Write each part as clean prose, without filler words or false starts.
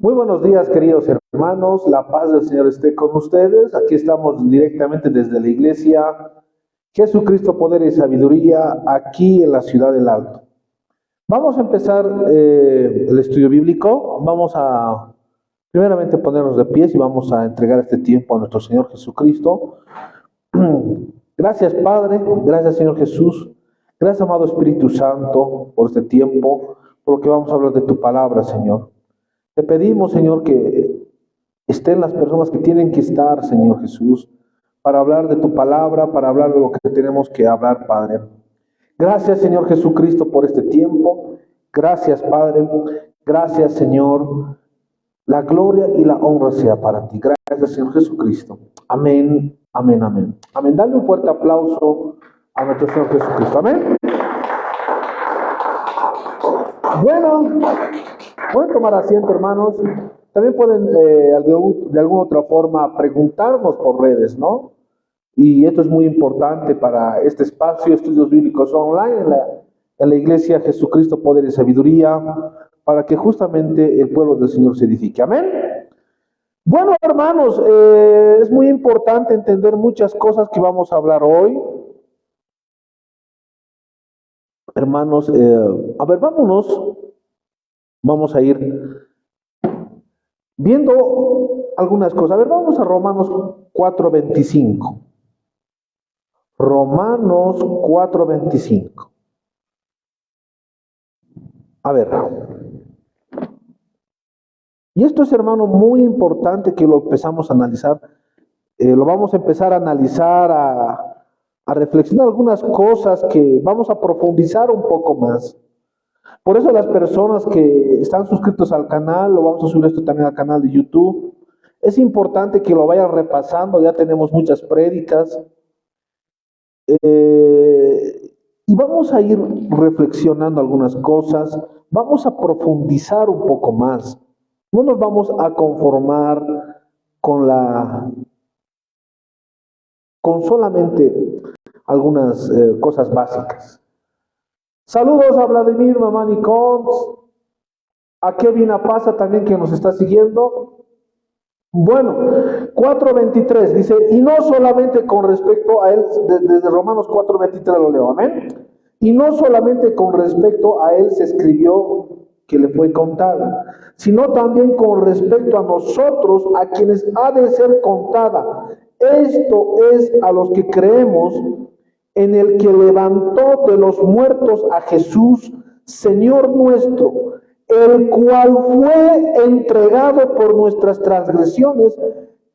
Muy buenos días, queridos hermanos. La paz del Señor esté con ustedes. Aquí estamos directamente desde la iglesia Jesucristo, Poder y Sabiduría, aquí en la ciudad del Alto. Vamos a empezar el estudio bíblico. Vamos a primeramente ponernos de pies y vamos a entregar este tiempo a nuestro Señor Jesucristo. Gracias, Padre. Gracias, Señor Jesús. Gracias, amado Espíritu Santo, por este tiempo, por lo que vamos a hablar de tu palabra, Señor. Te pedimos, Señor, que estén las personas que tienen que estar, Señor Jesús, para hablar de tu palabra, para hablar de lo que tenemos que hablar, Padre. Gracias, Señor Jesucristo, por este tiempo. Gracias, Padre. Gracias, Señor. La gloria y la honra sea para ti. Gracias, Señor Jesucristo. Amén, amén, amén. Amén. Dale un fuerte aplauso a nuestro Señor Jesucristo. Amén. Bueno, pueden tomar asiento, hermanos. También pueden de alguna otra forma preguntarnos por redes, ¿no? Y esto es muy importante para este espacio, estudios bíblicos online en la iglesia Jesucristo, Poder y Sabiduría, para que justamente el pueblo del Señor se edifique. Amén. Bueno, hermanos, es muy importante entender muchas cosas que vamos a hablar hoy. Hermanos, a ver, vamos a ir viendo algunas cosas. A ver, vamos a Romanos 4:25. Romanos 4:25. A ver. Y esto es, hermano, muy importante que lo empezamos a analizar. Lo vamos a empezar a analizar, a reflexionar algunas cosas que vamos a profundizar un poco más. Por eso las personas que están suscritos al canal, lo vamos a subir esto también al canal de YouTube. Es importante que lo vayan repasando, ya tenemos muchas prédicas. Y vamos a ir reflexionando algunas cosas, vamos a profundizar un poco más. No nos vamos a conformar con solamente algunas cosas básicas. Saludos a Vladimir, mamá Nicole, a Kevin Apaza también que nos está siguiendo. Bueno, 4:23 dice, y no solamente con respecto a él, desde Romanos 4:23 lo leo, amén. Y no solamente con respecto a él se escribió que le fue contada, sino también con respecto a nosotros, a quienes ha de ser contada. Esto es a los que creemos en el que levantó de los muertos a Jesús, Señor nuestro, el cual fue entregado por nuestras transgresiones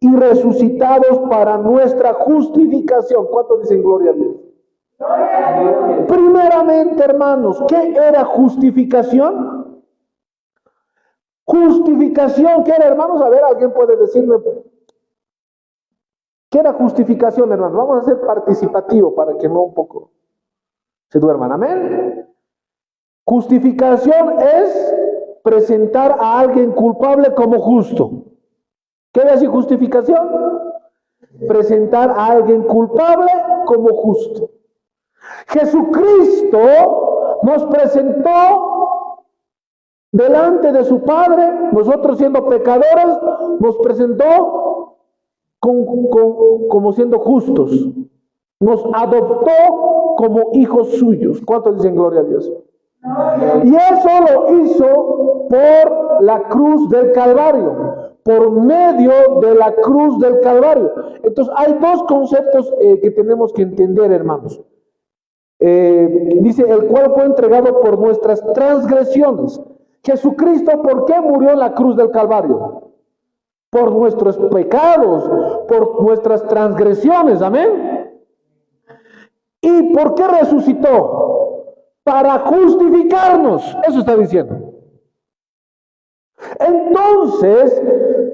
y resucitados para nuestra justificación. ¿Cuántos dicen gloria a Dios? Primeramente, hermanos, ¿qué era justificación? Justificación, ¿qué era, hermanos? A ver, ¿alguien puede decirme? ¿Qué era justificación, hermanos? Vamos a ser participativo para que no un poco se duerman. Amén. Justificación es presentar a alguien culpable como justo. ¿Qué es así justificación? Presentar a alguien culpable como justo. Jesucristo nos presentó delante de su Padre, nosotros siendo pecadores, nos presentó como siendo justos. Nos adoptó como hijos suyos. ¿Cuántos dicen gloria a Dios? Y eso lo hizo por la cruz del Calvario, por medio de la cruz del Calvario. Entonces hay dos conceptos que tenemos que entender, hermanos. Dice, el cual fue entregado por nuestras transgresiones. Jesucristo, ¿por qué murió en la cruz del Calvario? Por nuestros pecados, por nuestras transgresiones, amén. ¿Y por qué resucitó? Para justificarnos, eso está diciendo. Entonces,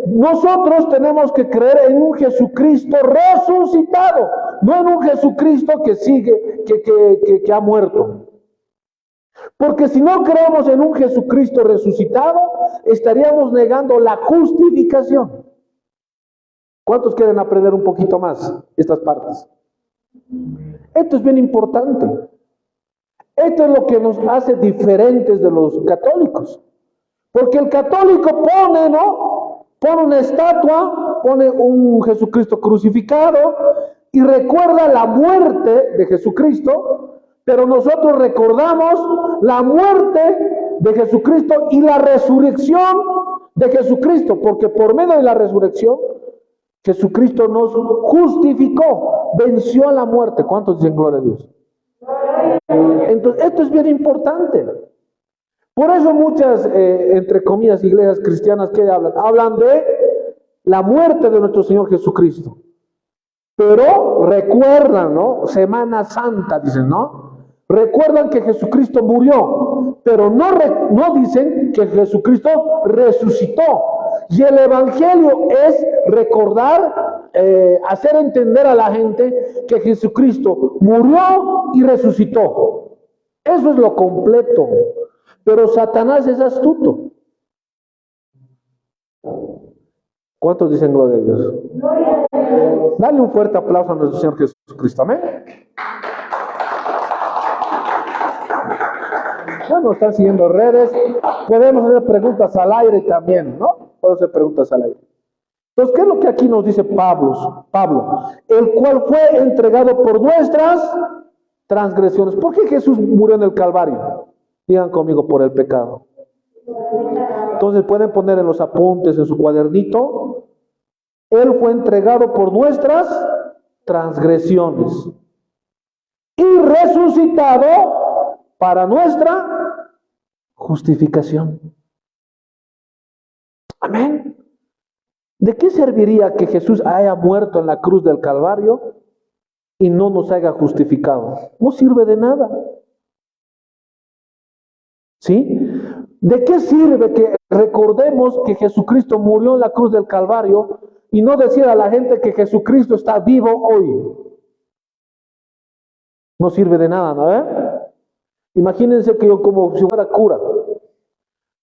nosotros tenemos que creer en un Jesucristo resucitado, no en un Jesucristo que sigue, que ha muerto. Porque si no creemos en un Jesucristo resucitado, estaríamos negando la justificación. ¿Cuántos quieren aprender un poquito más estas partes? Esto es bien importante. Esto es lo que nos hace diferentes de los católicos. Porque el católico pone, ¿no? Pone una estatua, pone un Jesucristo crucificado y recuerda la muerte de Jesucristo, pero nosotros recordamos la muerte de Jesucristo y la resurrección de Jesucristo, porque por medio de la resurrección Jesucristo nos justificó, venció a la muerte. ¿Cuántos dicen gloria a Dios? Entonces, esto es bien importante. Por eso muchas, entre comillas, iglesias cristianas que hablan de la muerte de nuestro Señor Jesucristo. Pero recuerdan, ¿no? Semana Santa, dicen, ¿no? Recuerdan que Jesucristo murió, pero no dicen que Jesucristo resucitó. Y el Evangelio es recordar, hacer entender a la gente que Jesucristo murió y resucitó. Eso es lo completo. Pero Satanás es astuto. ¿Cuántos dicen gloria a Dios? Dale un fuerte aplauso a nuestro Señor Jesucristo. Amén. Bueno, están siguiendo redes. Podemos hacer preguntas al aire también, ¿no? Podemos hacer preguntas al aire. Entonces, ¿qué es lo que aquí nos dice Pablo? El cual fue entregado por nuestras transgresiones. ¿Por qué Jesús murió en el Calvario? Digan conmigo, por el pecado. Entonces pueden poner en los apuntes, en su cuadernito, Él fue entregado por nuestras transgresiones y resucitado para nuestra justificación. Amén. ¿De qué serviría que Jesús haya muerto en la cruz del Calvario y no nos haya justificado? No sirve de nada. ¿Sí? ¿De qué sirve que recordemos que Jesucristo murió en la cruz del Calvario y no decir a la gente que Jesucristo está vivo hoy? No sirve de nada, ¿no? Imagínense que yo, como si fuera cura,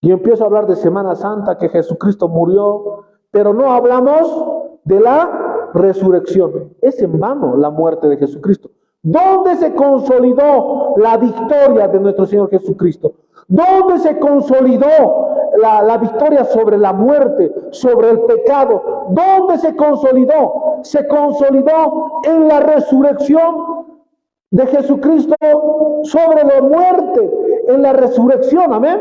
y empiezo a hablar de Semana Santa, que Jesucristo murió, pero no hablamos de la resurrección. Es en vano la muerte de Jesucristo. ¿Dónde se consolidó la victoria de nuestro Señor Jesucristo? ¿Dónde se consolidó la victoria sobre la muerte, sobre el pecado? ¿Dónde se consolidó? Se consolidó en la resurrección de Jesucristo sobre la muerte, en la resurrección, amén.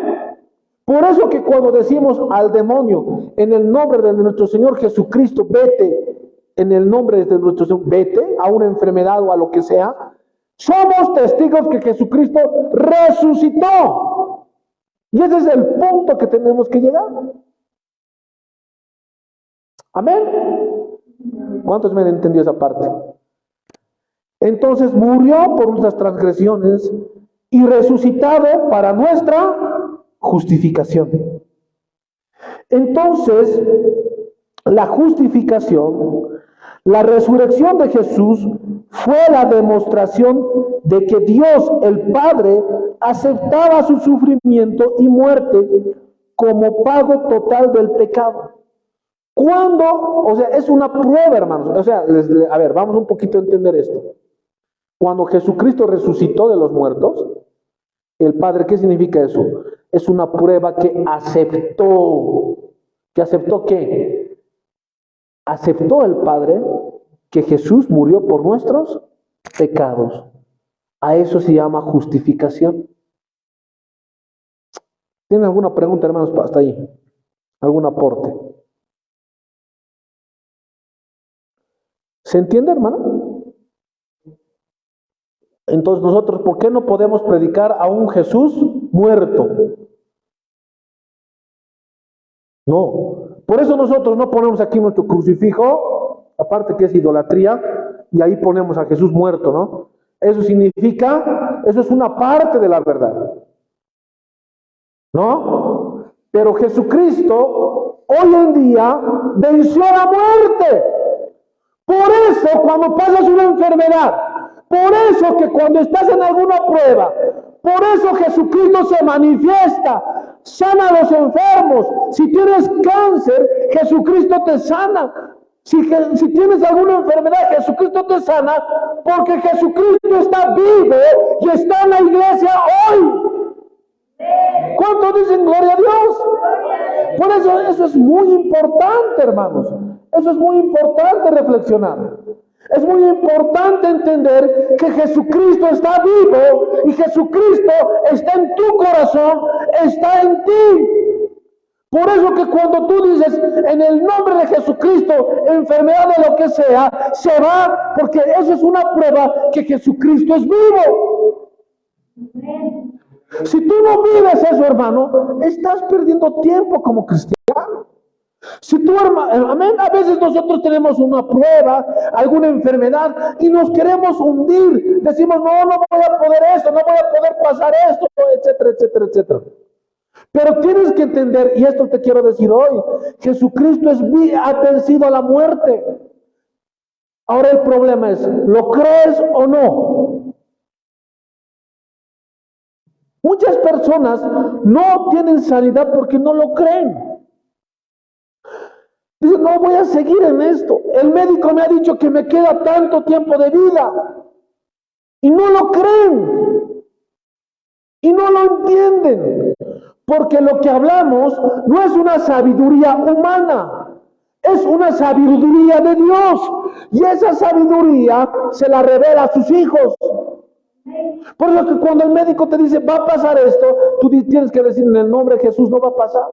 Por eso que cuando decimos al demonio, en el nombre de nuestro Señor Jesucristo, vete, en el nombre de nuestro Señor, vete a una enfermedad o a lo que sea, somos testigos que Jesucristo resucitó. Y ese es el punto que tenemos que llegar. Amén. ¿Cuántos me han entendido esa parte? Entonces murió por nuestras transgresiones y resucitado para nuestra justificación. Entonces, la justificación, la resurrección de Jesús fue la demostración de que Dios, el Padre, aceptaba su sufrimiento y muerte como pago total del pecado. Cuando, o sea, es una prueba, hermanos. O sea, a ver, vamos un poquito a entender esto. Cuando Jesucristo resucitó de los muertos, el Padre, ¿qué significa eso? Es una prueba que aceptó. ¿Que aceptó qué? Aceptó el Padre que Jesús murió por nuestros pecados. A eso se llama justificación. ¿Tienen alguna pregunta, hermanos, hasta ahí? ¿Algún aporte? ¿Se entiende, hermano? Entonces nosotros, ¿por qué no podemos predicar a un Jesús muerto? No. Por eso nosotros no ponemos aquí nuestro crucifijo, aparte que es idolatría, y ahí ponemos a Jesús muerto, ¿no? Eso significa, eso es una parte de la verdad, ¿no? Pero Jesucristo hoy en día venció la muerte. Por eso cuando pasas una enfermedad, por eso que cuando estás en alguna prueba, por eso Jesucristo se manifiesta, sana a los enfermos. Si tienes cáncer, Jesucristo te sana. Si tienes alguna enfermedad, Jesucristo te sana, porque Jesucristo está vivo y está en la iglesia hoy. ¿Cuántos dicen gloria a Dios? Por eso es muy importante, hermanos. Eso es muy importante reflexionar. Es muy importante entender que Jesucristo está vivo y Jesucristo está en tu corazón, está en ti. Por eso que cuando tú dices en el nombre de Jesucristo, enfermedad de lo que sea, se va, porque eso es una prueba que Jesucristo es vivo. Si tú no vives eso, hermano, estás perdiendo tiempo como cristiano. Si tú, hermano, amén, a veces nosotros tenemos una prueba, alguna enfermedad y nos queremos hundir. Decimos, no voy a poder esto, no voy a poder pasar esto, etcétera, etcétera, etcétera. Pero tienes que entender, y esto te quiero decir hoy, Jesucristo ha vencido a la muerte. Ahora el problema es, ¿lo crees o no? Muchas personas no tienen sanidad porque no lo creen. Dicen, no voy a seguir en esto. El médico me ha dicho que me queda tanto tiempo de vida. Y no lo creen. Y no lo entienden. Porque lo que hablamos no es una sabiduría humana. Es una sabiduría de Dios. Y esa sabiduría se la revela a sus hijos. Por eso que cuando el médico te dice, va a pasar esto, tú tienes que decir, en el nombre de Jesús no va a pasar.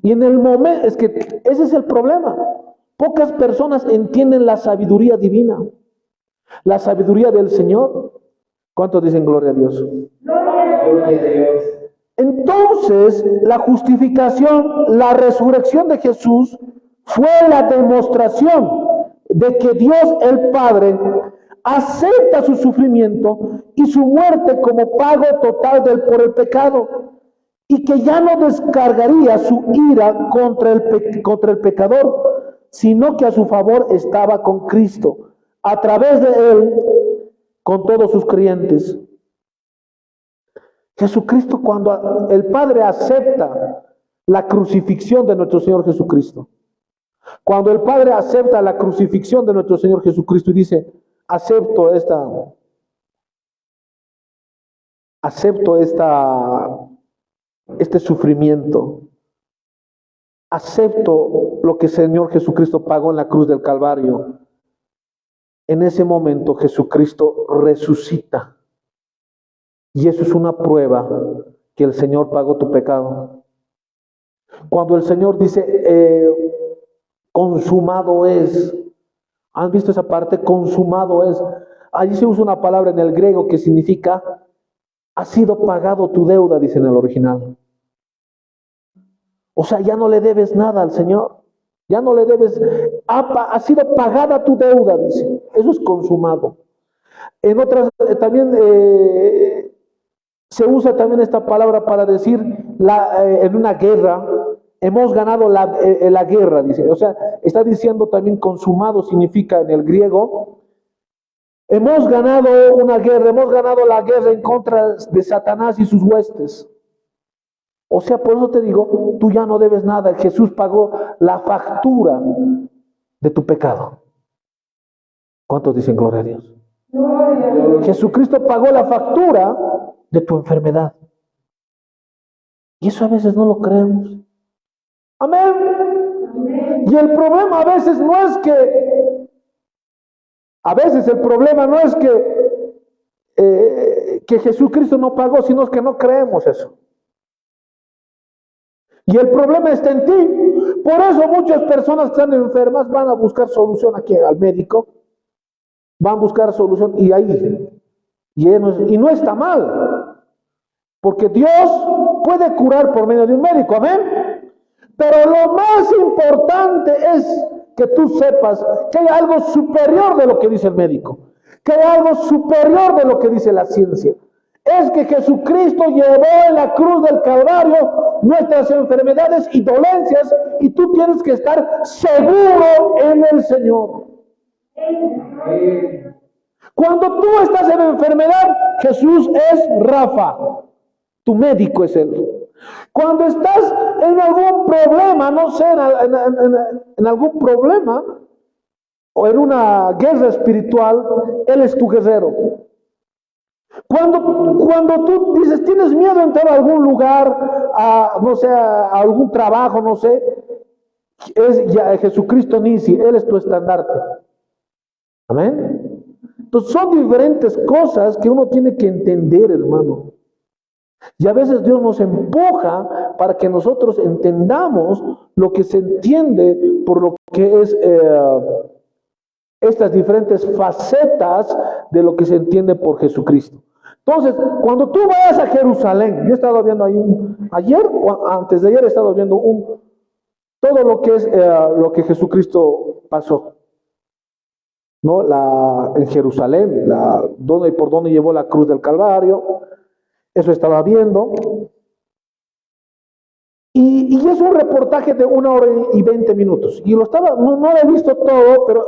Y en el momento, es que ese es el problema. Pocas personas entienden la sabiduría divina, la sabiduría del Señor. ¿Cuántos dicen gloria a Dios? Gloria a Dios. Entonces, la justificación, la resurrección de Jesús fue la demostración de que Dios el Padre acepta su sufrimiento y su muerte como pago total por el pecado. Y que ya no descargaría su ira contra el pecador, sino que a su favor estaba con Cristo, a través de él, con todos sus creyentes. Jesucristo, cuando el Padre acepta la crucifixión de nuestro Señor Jesucristo, cuando el Padre acepta la crucifixión de nuestro Señor Jesucristo y dice, acepto este sufrimiento, acepto lo que el Señor Jesucristo pagó en la cruz del Calvario. En ese momento Jesucristo resucita, y eso es una prueba que el Señor pagó tu pecado. Cuando el Señor dice consumado es, ¿han visto esa parte? Consumado es. Allí se usa una palabra en el griego que significa ha sido pagado tu deuda, dice en el original. O sea, ya no le debes nada al Señor. Ya no le debes, ha sido pagada tu deuda, dice. Eso es consumado. En otras, también se usa también esta palabra para decir, en una guerra, hemos ganado la guerra, dice. O sea, está diciendo también consumado, significa en el griego, hemos ganado una guerra, hemos ganado la guerra en contra de Satanás y sus huestes. O sea, por eso te digo, tú ya no debes nada. Jesús pagó la factura de tu pecado. ¿Cuántos dicen gloria a Dios? Gloria a Dios. Jesucristo pagó la factura de tu enfermedad. Y eso a veces no lo creemos. Amén. Y el problema a veces no es que, el problema no es que Jesucristo no pagó, sino que no creemos eso. Y el problema está en ti. Por eso muchas personas que están enfermas van a buscar solución aquí al médico. Van a buscar solución y no está mal. Porque Dios puede curar por medio de un médico, amén. Pero lo más importante es que tú sepas que hay algo superior de lo que dice el médico. Que hay algo superior de lo que dice la ciencia. Es que Jesucristo llevó en la cruz del Calvario nuestras enfermedades y dolencias, y tú tienes que estar seguro en el Señor. Cuando tú estás en enfermedad, Jesús es Rafa, tu médico es Él. Cuando estás en algún problema, no sé, en algún problema o en una guerra espiritual, Él es tu guerrero. Cuando tú dices, tienes miedo de entrar a algún lugar, no sé, a algún trabajo, no sé, es ya Jesucristo Nisi, Él es tu estandarte. Amén. Entonces son diferentes cosas que uno tiene que entender, hermano. Y a veces Dios nos empuja para que nosotros entendamos lo que se entiende por lo que es estas diferentes facetas de lo que se entiende por Jesucristo. Entonces, cuando tú vayas a Jerusalén, yo he estado viendo ahí ayer o antes de ayer he estado viendo todo lo que es lo que Jesucristo pasó, ¿no? En Jerusalén, por donde llevó la cruz del Calvario, eso estaba viendo. Y es un reportaje de 1 hora y 20 minutos. Y no lo he visto todo, pero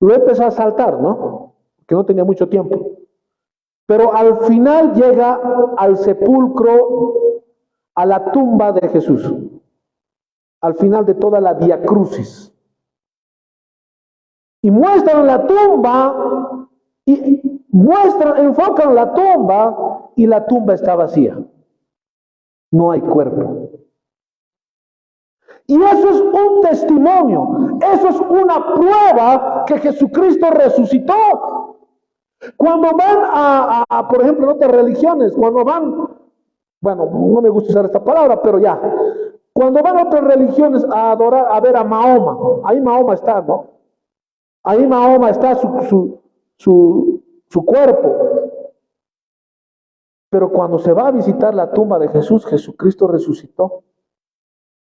lo he empezado a saltar, ¿no? Que no tenía mucho tiempo. Pero al final llega al sepulcro, a la tumba de Jesús. Al final de toda la Vía Crucis. Y muestran la tumba, enfocan la tumba, y la tumba está vacía. No hay cuerpo. Y eso es un testimonio, eso es una prueba que Jesucristo resucitó. Cuando van por ejemplo, en otras religiones, cuando van, bueno, no me gusta usar esta palabra, pero ya, cuando van a otras religiones a adorar, a ver a Mahoma, ahí Mahoma está, ¿no? Ahí Mahoma está su cuerpo. Pero cuando se va a visitar la tumba de Jesús, Jesucristo resucitó.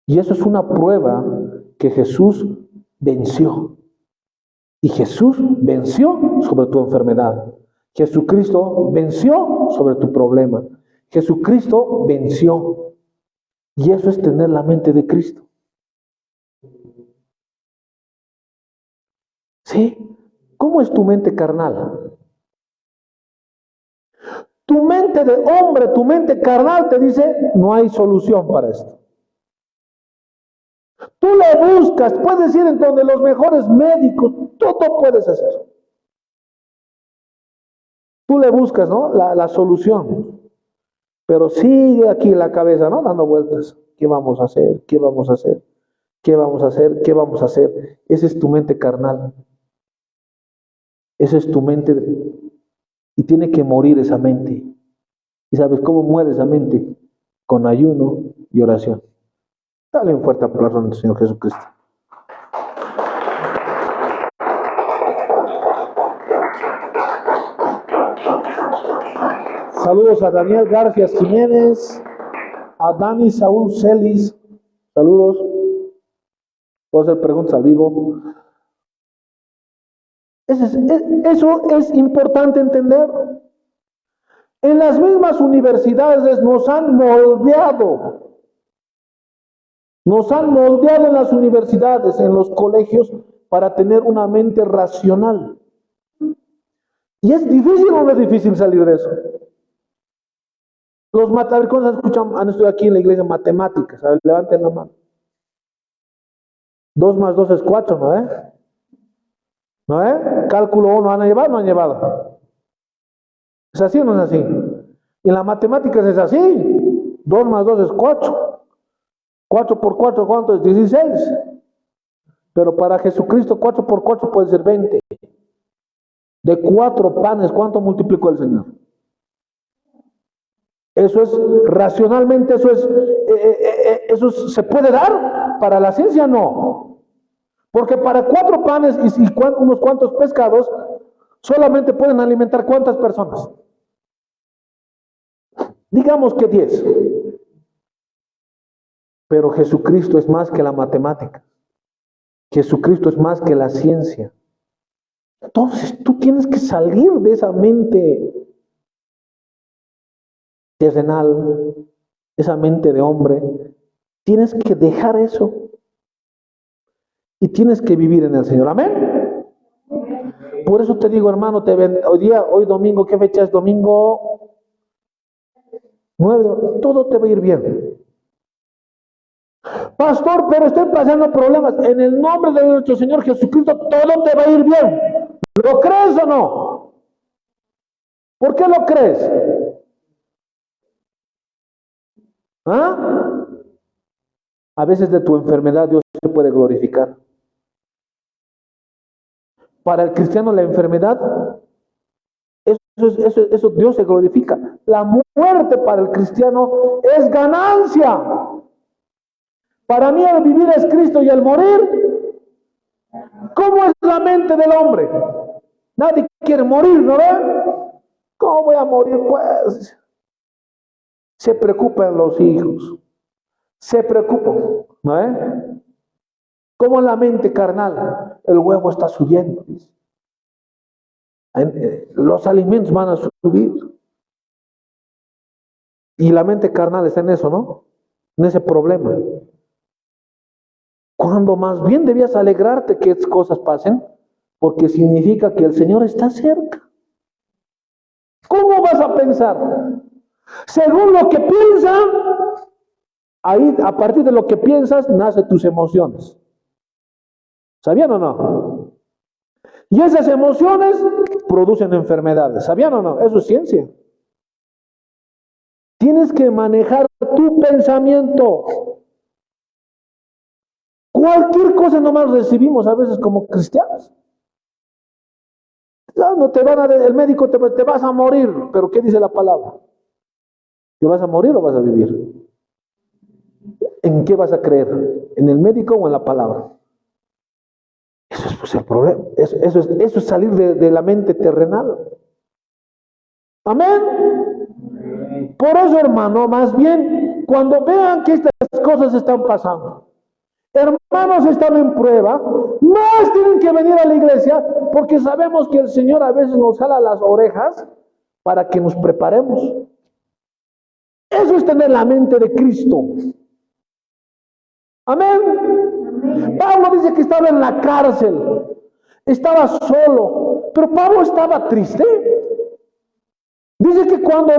Y eso es una prueba que Jesús venció. Y Jesús venció sobre tu enfermedad. Jesucristo venció sobre tu problema. Jesucristo venció. Y eso es tener la mente de Cristo. ¿Sí? ¿Cómo es tu mente carnal? Tu mente de hombre, tu mente carnal te dice, no hay solución para esto. Tú le buscas, puedes ir en donde los mejores médicos, todo puedes hacer. Tú le buscas, ¿no? La solución. Pero sigue aquí en la cabeza, ¿no? Dando vueltas. ¿Qué vamos a hacer? ¿Qué vamos a hacer? ¿Qué vamos a hacer? ¿Qué vamos a hacer? Esa es tu mente carnal. Esa es tu mente. Y tiene que morir esa mente. ¿Y sabes cómo muere esa mente? Con ayuno y oración. Dale un fuerte aplauso al Señor Jesucristo. Saludos a Daniel García Jiménez, a Dani Saúl Celis. Saludos. Puedo hacer preguntas al vivo. Eso es importante entender. En las mismas universidades nos han moldeado. Nos han moldeado en las universidades, en los colegios, para tener una mente racional. ¿Y es difícil o no es difícil salir de eso? Los matemáticos han estudiado aquí en la iglesia matemáticas. A ver, levanten la mano. 2 más 2 es 4, ¿no? ¿No? Cálculo 1 ¿han llevado o no han llevado? ¿Es así o no es así? Y en las matemáticas es así. 2 más 2 es 4. 4 por 4, ¿cuánto es? 16. Pero para Jesucristo 4 por 4 puede ser 20. De 4 panes, ¿cuánto multiplicó el Señor? Eso es, racionalmente, eso se puede dar. Para la ciencia no. Porque para 4 panes y unos cuantos pescados, solamente pueden alimentar ¿cuántas personas? Digamos que 10. Pero Jesucristo es más que la matemática. Jesucristo es más que la ciencia. Entonces tú tienes que salir de esa mente terrenal, esa mente de hombre. Tienes que dejar eso. Y tienes que vivir en el Señor. Amén. Por eso te digo, hermano, hoy domingo, ¿qué fecha es domingo? 9, todo te va a ir bien. Pastor, pero estoy pasando problemas. En el nombre de nuestro Señor Jesucristo, todo te va a ir bien. ¿Lo crees o no? ¿Por qué lo crees? ¿Ah? A veces de tu enfermedad Dios se puede glorificar. Para el cristiano la enfermedad, eso Dios se glorifica. La muerte para el cristiano es ganancia. Para mí el vivir es Cristo y el morir, ¿cómo es la mente del hombre? Nadie quiere morir, ¿no ve? ¿Cómo voy a morir? Pues se preocupan los hijos, se preocupan, ¿no ve? Como en la mente carnal, el huevo está subiendo, los alimentos van a subir. Y la mente carnal está en eso, ¿no? En ese problema. Cuando más bien debías alegrarte que estas cosas pasen, porque significa que el Señor está cerca. ¿Cómo vas a pensar? Según lo que piensas, ahí a partir de lo que piensas, nacen tus emociones. ¿Sabían o no? Y esas emociones producen enfermedades. ¿Sabían o no? Eso es ciencia. Tienes que manejar tu pensamiento. Cualquier cosa nomás recibimos a veces como cristianos. No te van a, el médico te vas a morir, pero ¿qué dice la palabra? ¿Te vas a morir o vas a vivir? ¿En qué vas a creer? ¿En el médico o en la palabra? Eso es pues el problema. Eso es salir de la mente terrenal. Amén. Por eso, hermano, más bien, cuando vean que estas cosas están pasando, hermanos están en prueba, más tienen que venir a la iglesia, porque sabemos que el Señor a veces nos jala las orejas para que nos preparemos. Eso es tener la mente de Cristo. Amén. Pablo dice que estaba en la cárcel, estaba solo, pero Pablo estaba triste. Dice que cuando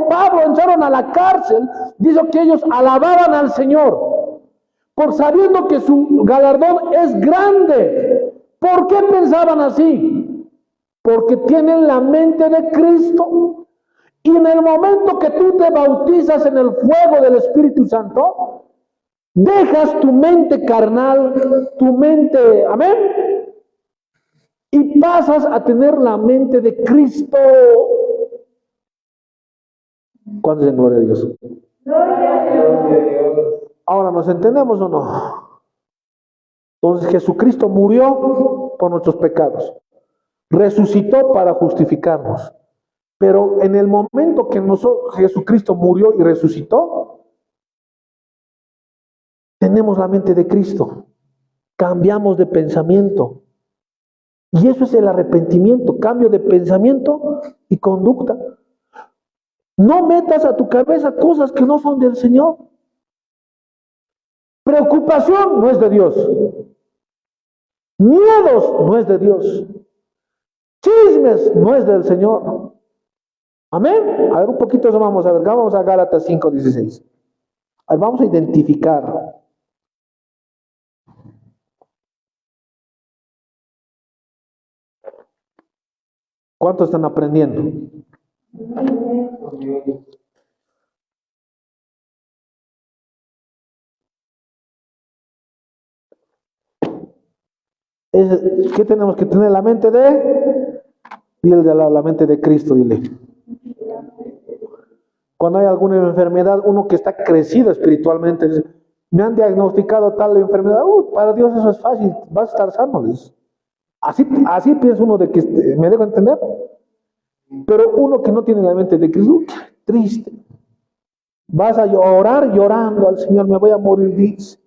Pablo entraron a la cárcel, dice que ellos alababan al Señor, por sabiendo que su galardón es grande. ¿Por qué pensaban así? Porque tienen la mente de Cristo. Y en el momento que tú te bautizas en el fuego del Espíritu Santo, dejas tu mente carnal, tu mente, amén, y pasas a tener la mente de Cristo. ¿Cuántos en gloria a Dios? Ahora, ¿nos entendemos o no? Entonces Jesucristo murió por nuestros pecados, resucitó para justificarnos, pero en el momento que Jesucristo murió y resucitó, tenemos la mente de Cristo, cambiamos de pensamiento. Y eso es el arrepentimiento, cambio de pensamiento y conducta. No metas a tu cabeza cosas que no son del Señor. Preocupación no es de Dios. Miedos no es de Dios. Chismes no es del Señor. Amén. A ver, un poquito eso vamos a ver. Vamos a Gálatas 5:16. Vamos a identificar. ¿Cuántos están aprendiendo? ¿Qué tenemos que tener? La mente de, dile la mente de Cristo, dile. Cuando hay alguna enfermedad, uno que está crecido espiritualmente, dice, me han diagnosticado tal enfermedad, para Dios eso es fácil, vas a estar sano. Así piensa uno de que, ¿me dejo entender? Pero uno que no tiene la mente de Cristo, triste. Vas a orar llorando al Señor, me voy a morir, dice.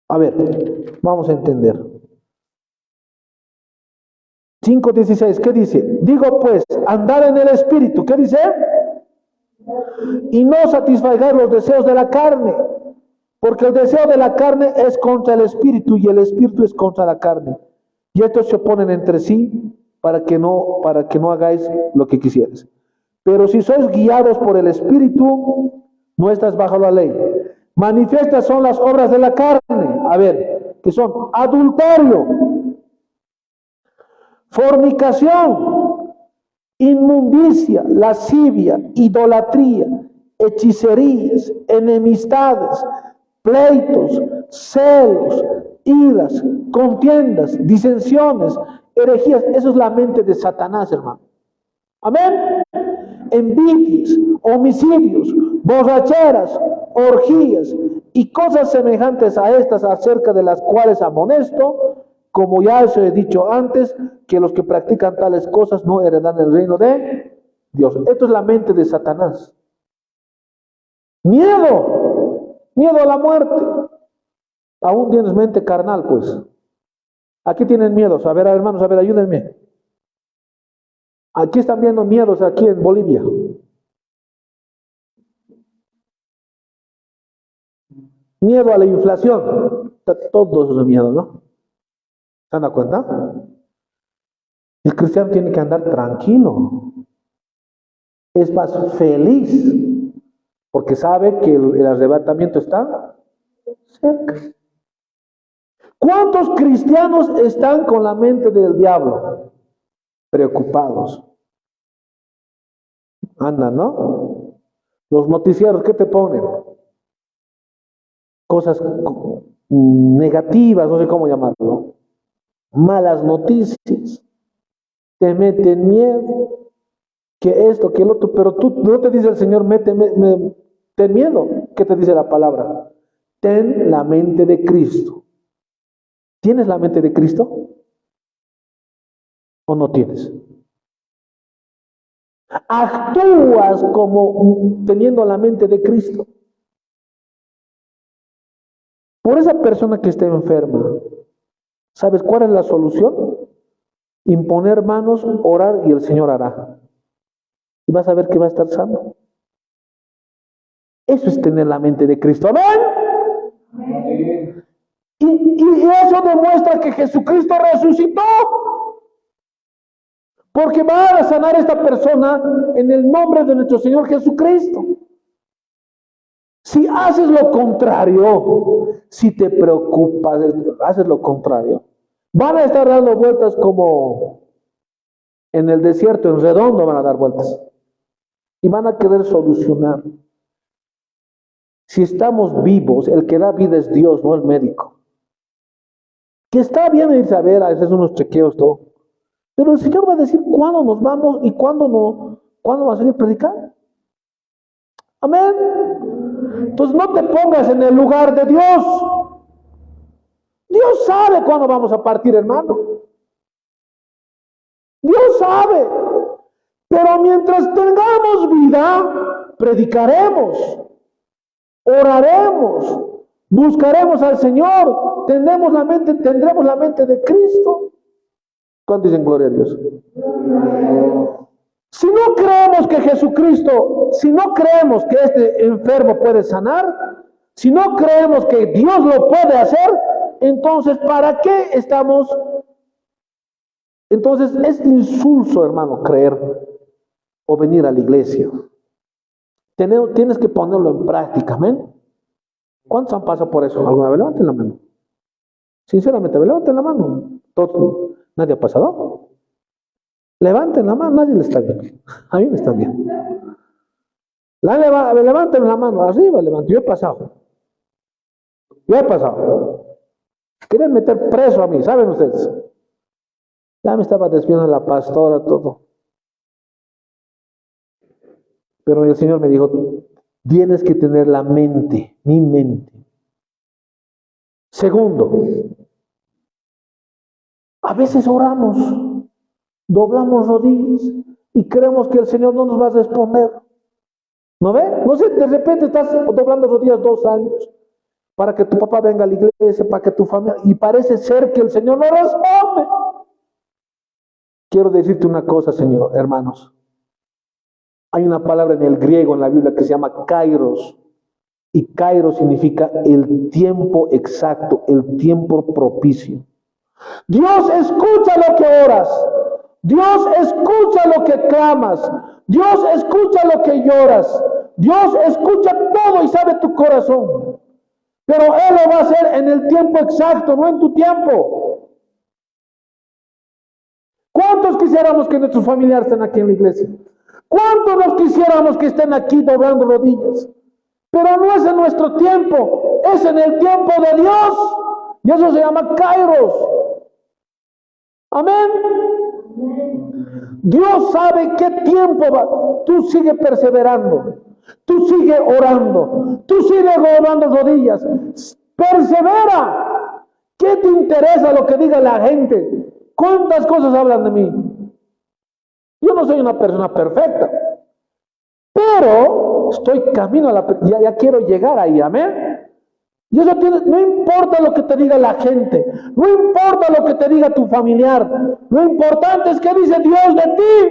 A ver, vamos a entender. 5:16, ¿qué dice? Digo pues, andar en el Espíritu, ¿qué dice? Y no satisfacer los deseos de la carne, porque el deseo de la carne es contra el Espíritu y el Espíritu es contra la carne. Y estos se oponen entre sí para que no hagáis lo que quisierais. Pero si sois guiados por el Espíritu, no estás bajo la ley. Manifiestas son las obras de la carne, a ver, que son adulterio, fornicación, inmundicia, lascivia, idolatría, hechicerías, enemistades, pleitos, celos, iras, contiendas, disensiones, herejías. Eso es la mente de Satanás, hermano. Amén. Envidias, homicidios, borracheras, orgías y cosas semejantes a estas, acerca de las cuales amonesto, como ya os he dicho antes, que los que practican tales cosas no heredan el reino de Dios. Esto es la mente de Satanás. Miedo a la muerte. Aún tienes mente carnal, pues. Aquí tienen miedos. A ver, hermanos, a ver, ayúdenme. Aquí están viendo miedos aquí en Bolivia. Miedo a la inflación. Todos esos miedos, ¿no? ¿Se dan cuenta? El cristiano tiene que andar tranquilo. Es más feliz. Porque sabe que el arrebatamiento está cerca. ¿Cuántos cristianos están con la mente del diablo? Preocupados. Andan, ¿no? Los noticieros, ¿qué te ponen? Cosas negativas, no sé cómo llamarlo. Malas noticias. Te meten miedo. Que esto, que el otro. Pero tú no te dice el Señor, ten miedo. ¿Qué te dice la palabra? Ten la mente de Cristo. ¿Tienes la mente de Cristo? ¿O no tienes? Actúas como teniendo la mente de Cristo. Por esa persona que esté enferma, ¿sabes cuál es la solución? Imponer manos, orar y el Señor hará. Y vas a ver que va a estar sano. Eso es tener la mente de Cristo. ¿Amén? Y eso demuestra que Jesucristo resucitó. Porque va a sanar a esta persona en el nombre de nuestro Señor Jesucristo. Si haces lo contrario, si te preocupas, haces lo contrario, van a estar dando vueltas como en el desierto, en redondo van a dar vueltas. Y van a querer solucionar. Si estamos vivos, el que da vida es Dios, no el médico. Que está bien irse a ver, a veces unos chequeos, todo. Pero el Señor va a decir cuándo nos vamos y cuándo no, cuándo va a seguir predicando. Amén. Entonces no te pongas en el lugar de Dios. Dios sabe cuándo vamos a partir, hermano. Dios sabe. Pero mientras tengamos vida, predicaremos, oraremos, buscaremos al Señor, tendremos la mente de Cristo. ¿Cuántos dicen gloria a Dios? Si no creemos que Jesucristo, si no creemos que este enfermo puede sanar, si no creemos que Dios lo puede hacer, entonces ¿para qué estamos? Entonces es insulso, hermano, creer o venir a la iglesia. Tienes que ponerlo en práctica, amén. ¿Cuántos han pasado por eso? ¿Alguna vez? Levanten la mano. Sinceramente, levanten la mano. ¿Todos? ¿Nadie ha pasado? Levanten la mano, nadie le está viendo. A mí me están viendo. Levanten la mano, arriba levanten. Yo he pasado. Quieren meter preso a mí, ¿saben ustedes? Ya me estaba desviando la pastora, todo. Pero el Señor me dijo, tienes que tener la mente, mi mente. Segundo, a veces oramos, doblamos rodillas y creemos que el Señor no nos va a responder. ¿No ve? No sé, de repente estás doblando rodillas 2 años para que tu papá venga a la iglesia, para que tu familia, y parece ser que el Señor no responde. Quiero decirte una cosa, Señor, hermanos. Hay una palabra en el griego, en la Biblia, que se llama kairos. Y kairos significa el tiempo exacto, el tiempo propicio. Dios escucha lo que oras. Dios escucha lo que clamas. Dios escucha lo que lloras. Dios escucha todo y sabe tu corazón. Pero Él lo va a hacer en el tiempo exacto, no en tu tiempo. ¿Cuántos quisiéramos que nuestros familiares estén aquí en la iglesia? ¿Cuántos nos quisiéramos que estén aquí doblando rodillas? Pero no es en nuestro tiempo, es en el tiempo de Dios. Y eso se llama Kairos. Amén. Dios sabe qué tiempo va. Tú sigue perseverando. Tú sigue orando. Tú sigue doblando rodillas. Persevera. ¿Qué te interesa lo que diga la gente? ¿Cuántas cosas hablan de mí? Yo no soy una persona perfecta. Pero estoy camino a ya quiero llegar ahí, amén. Y eso no importa lo que te diga la gente, no importa lo que te diga tu familiar, lo importante es que dice Dios de ti.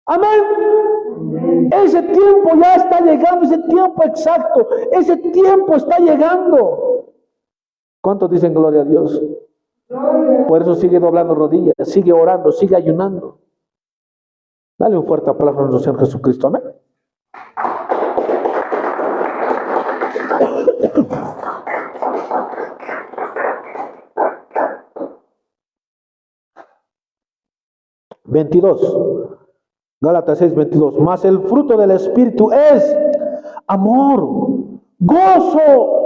Amén. Ese tiempo ya está llegando, ese tiempo exacto, ese tiempo está llegando. ¿Cuántos dicen gloria a Dios? Por eso sigue doblando rodillas, sigue orando, sigue ayunando. Dale un fuerte aplauso a nuestro Señor Jesucristo. Amén. Gálatas 6:22. Mas el fruto del Espíritu es amor, gozo.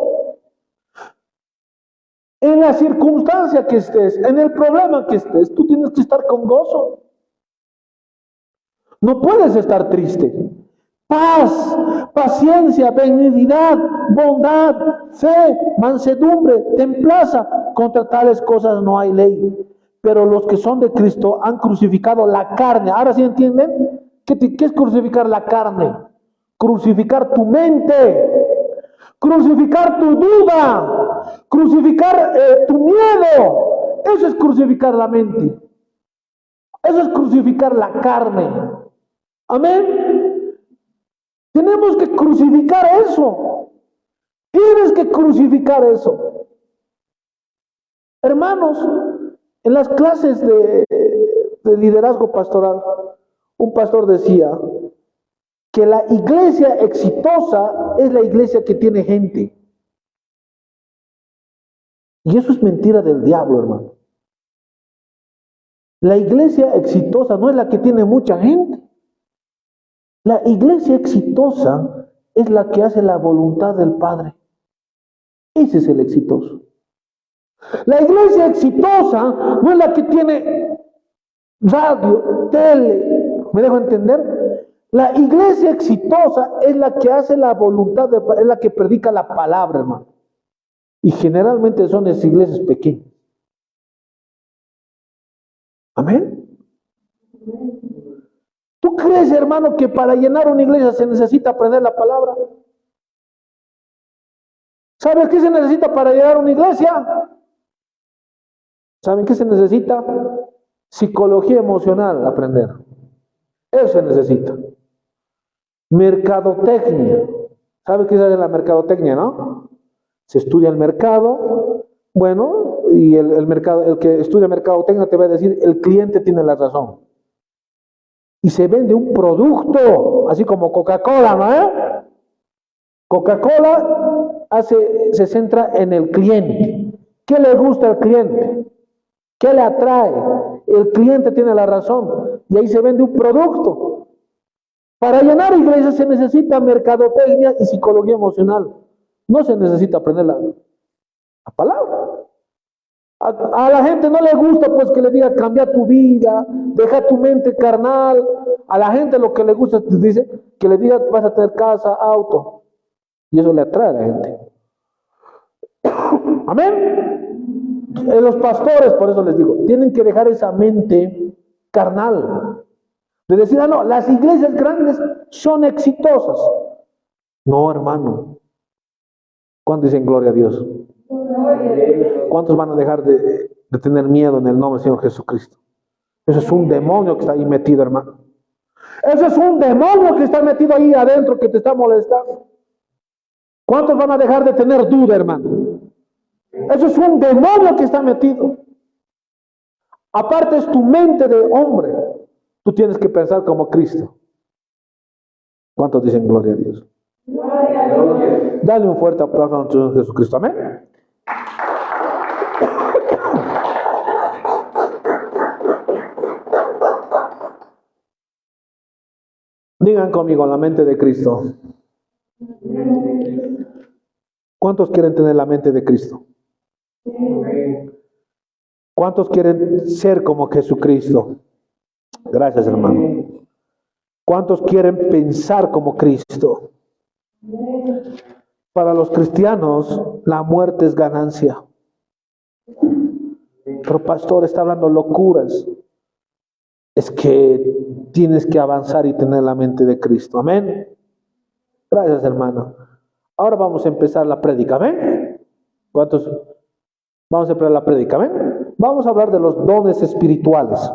En la circunstancia que estés, en el problema que estés, tú tienes que estar con gozo. No puedes estar triste. Paz, paciencia, benignidad, bondad, fe, mansedumbre, templanza. Contra tales cosas no hay ley. Pero los que son de Cristo han crucificado la carne. ¿Ahora sí entienden? ¿Qué es crucificar la carne? Crucificar tu mente, crucificar tu duda, crucificar tu miedo. Eso es crucificar la mente. Eso es crucificar la carne. Amén. Tenemos que crucificar eso. Tienes que crucificar eso. Hermanos, en las clases de liderazgo pastoral, un pastor decía que la iglesia exitosa es la iglesia que tiene gente. Y eso es mentira del diablo, hermano. La iglesia exitosa no es la que tiene mucha gente. La iglesia exitosa es la que hace la voluntad del Padre. Ese es el exitoso. La iglesia exitosa no es la que tiene radio, tele. ¿Me dejo entender? La iglesia exitosa es la que hace la voluntad del Padre, es la que predica la palabra, hermano. Y generalmente son esas iglesias pequeñas. Amén. ¿Tú crees, hermano, que para llenar una iglesia se necesita aprender la palabra? ¿Sabes qué se necesita para llenar una iglesia? ¿Saben qué se necesita? Psicología emocional, aprender. Eso se necesita. Mercadotecnia. ¿Sabe qué es la mercadotecnia, no? Se estudia el mercado. Bueno, y el que estudia mercadotecnia te va a decir, el cliente tiene la razón. Y se vende un producto, así como Coca-Cola, ¿no? Coca-Cola se centra en el cliente. ¿Qué le gusta al cliente? ¿Qué le atrae? El cliente tiene la razón. Y ahí se vende un producto. Para llenar iglesias se necesita mercadotecnia y psicología emocional. No se necesita aprender la palabra. A la gente no le gusta pues que le diga cambia tu vida, deja tu mente carnal. A la gente lo que le gusta dice que le diga vas a tener casa, auto. Y eso le atrae a la gente. Amén. Los pastores, por eso les digo, tienen que dejar esa mente carnal. De decir, no, las iglesias grandes son exitosas. No, hermano. ¿Cuántos dicen gloria a Dios? ¿Cuántos van a dejar de tener miedo en el nombre del Señor Jesucristo? Eso es un demonio que está ahí metido, hermano. Eso es un demonio que está metido ahí adentro que te está molestando. ¿Cuántos van a dejar de tener duda, hermano? Eso es un demonio que está metido. Aparte es tu mente de hombre. Tú tienes que pensar como Cristo. ¿Cuántos dicen gloria a Dios? Gloria a Dios. Dale un fuerte aplauso a nuestro Jesucristo. Amén. Digan conmigo, la mente de Cristo. ¿Cuántos quieren tener la mente de Cristo? ¿Cuántos quieren ser como Jesucristo? Gracias, hermano. ¿Cuántos quieren pensar como Cristo? Para los cristianos, la muerte es ganancia. Pero pastor, está hablando locuras. Es que tienes que avanzar y tener la mente de Cristo. Amén. Gracias, hermano. Ahora vamos a empezar la prédica. Amén. ¿Cuántos? Vamos a empezar la prédica. Amén. Vamos a hablar de los dones espirituales.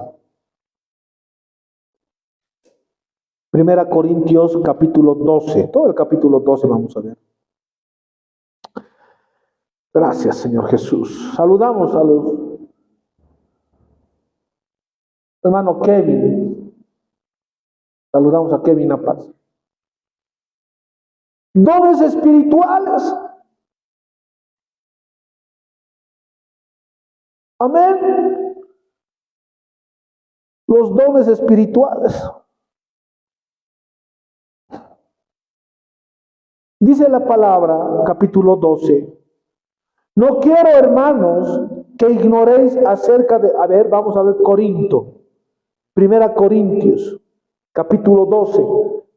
1 Corintios capítulo 12. Todo el capítulo 12 vamos a ver. Gracias, Señor Jesús. Saludamos a los hermano Kevin. Saludamos a Kevin a paz. Dones espirituales. Amén. Los dones espirituales. Dice la palabra, capítulo 12. No quiero, hermanos, que ignoréis acerca de... A ver, vamos a ver Corinto. 1 Corintios, capítulo 12.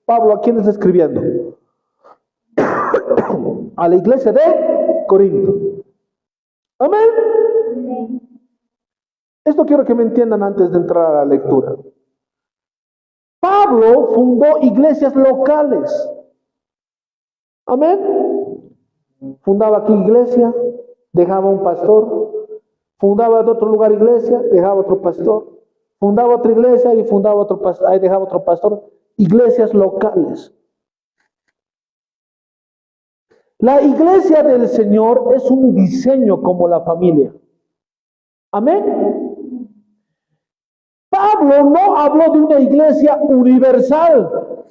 Pablo, ¿a quién está escribiendo? A la iglesia de Corinto. Amén. Esto quiero que me entiendan antes de entrar a la lectura. Pablo fundó iglesias locales. Amén. Fundaba aquí iglesia, dejaba un pastor. Fundaba en otro lugar iglesia, dejaba otro pastor. Fundaba otra iglesia y fundaba otro pastor, ahí dejaba otro pastor. Iglesias locales. La iglesia del Señor es un diseño como la familia. Amén. Pablo no habló de una iglesia universal.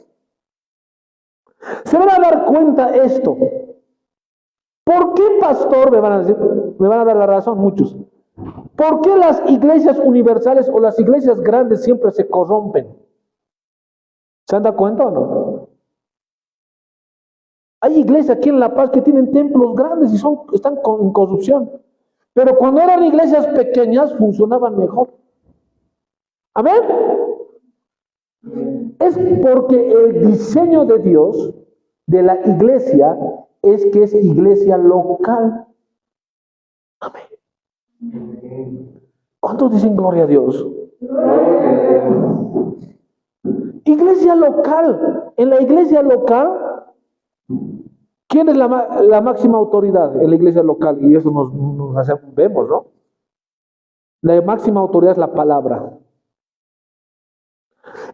Se van a dar cuenta esto. ¿Por qué, pastor? Me van a decir, me van a dar la razón muchos. ¿Por qué las iglesias universales o las iglesias grandes siempre se corrompen? ¿Se han dado cuenta o no? Hay iglesias aquí en La Paz que tienen templos grandes y están en corrupción. Pero cuando eran iglesias pequeñas funcionaban mejor. Amén. Es porque el diseño de Dios de la iglesia es que es iglesia local. Amén. ¿Cuántos dicen gloria a Dios? Iglesia local. En la iglesia local, ¿quién es la máxima autoridad en la iglesia local? Y eso vemos, ¿no? La máxima autoridad es la palabra.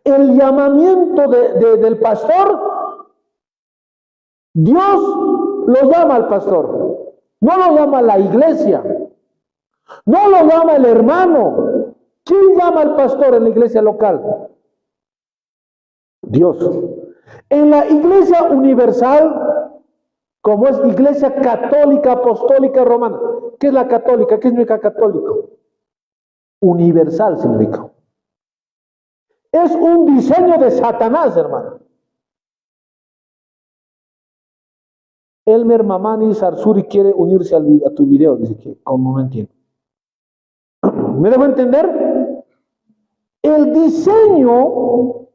El llamamiento del pastor, Dios lo llama al pastor, no lo llama la iglesia, no lo llama el hermano. ¿Quién llama al pastor en la iglesia local? Dios. En la iglesia universal, como es iglesia católica, apostólica, romana, ¿qué es la católica? ¿Qué significa católico? Universal significa. Es un diseño de Satanás, hermano. Elmer Mamani Sarsuri quiere unirse a tu video, dice que como no entiendo. ¿Me dejo entender? El diseño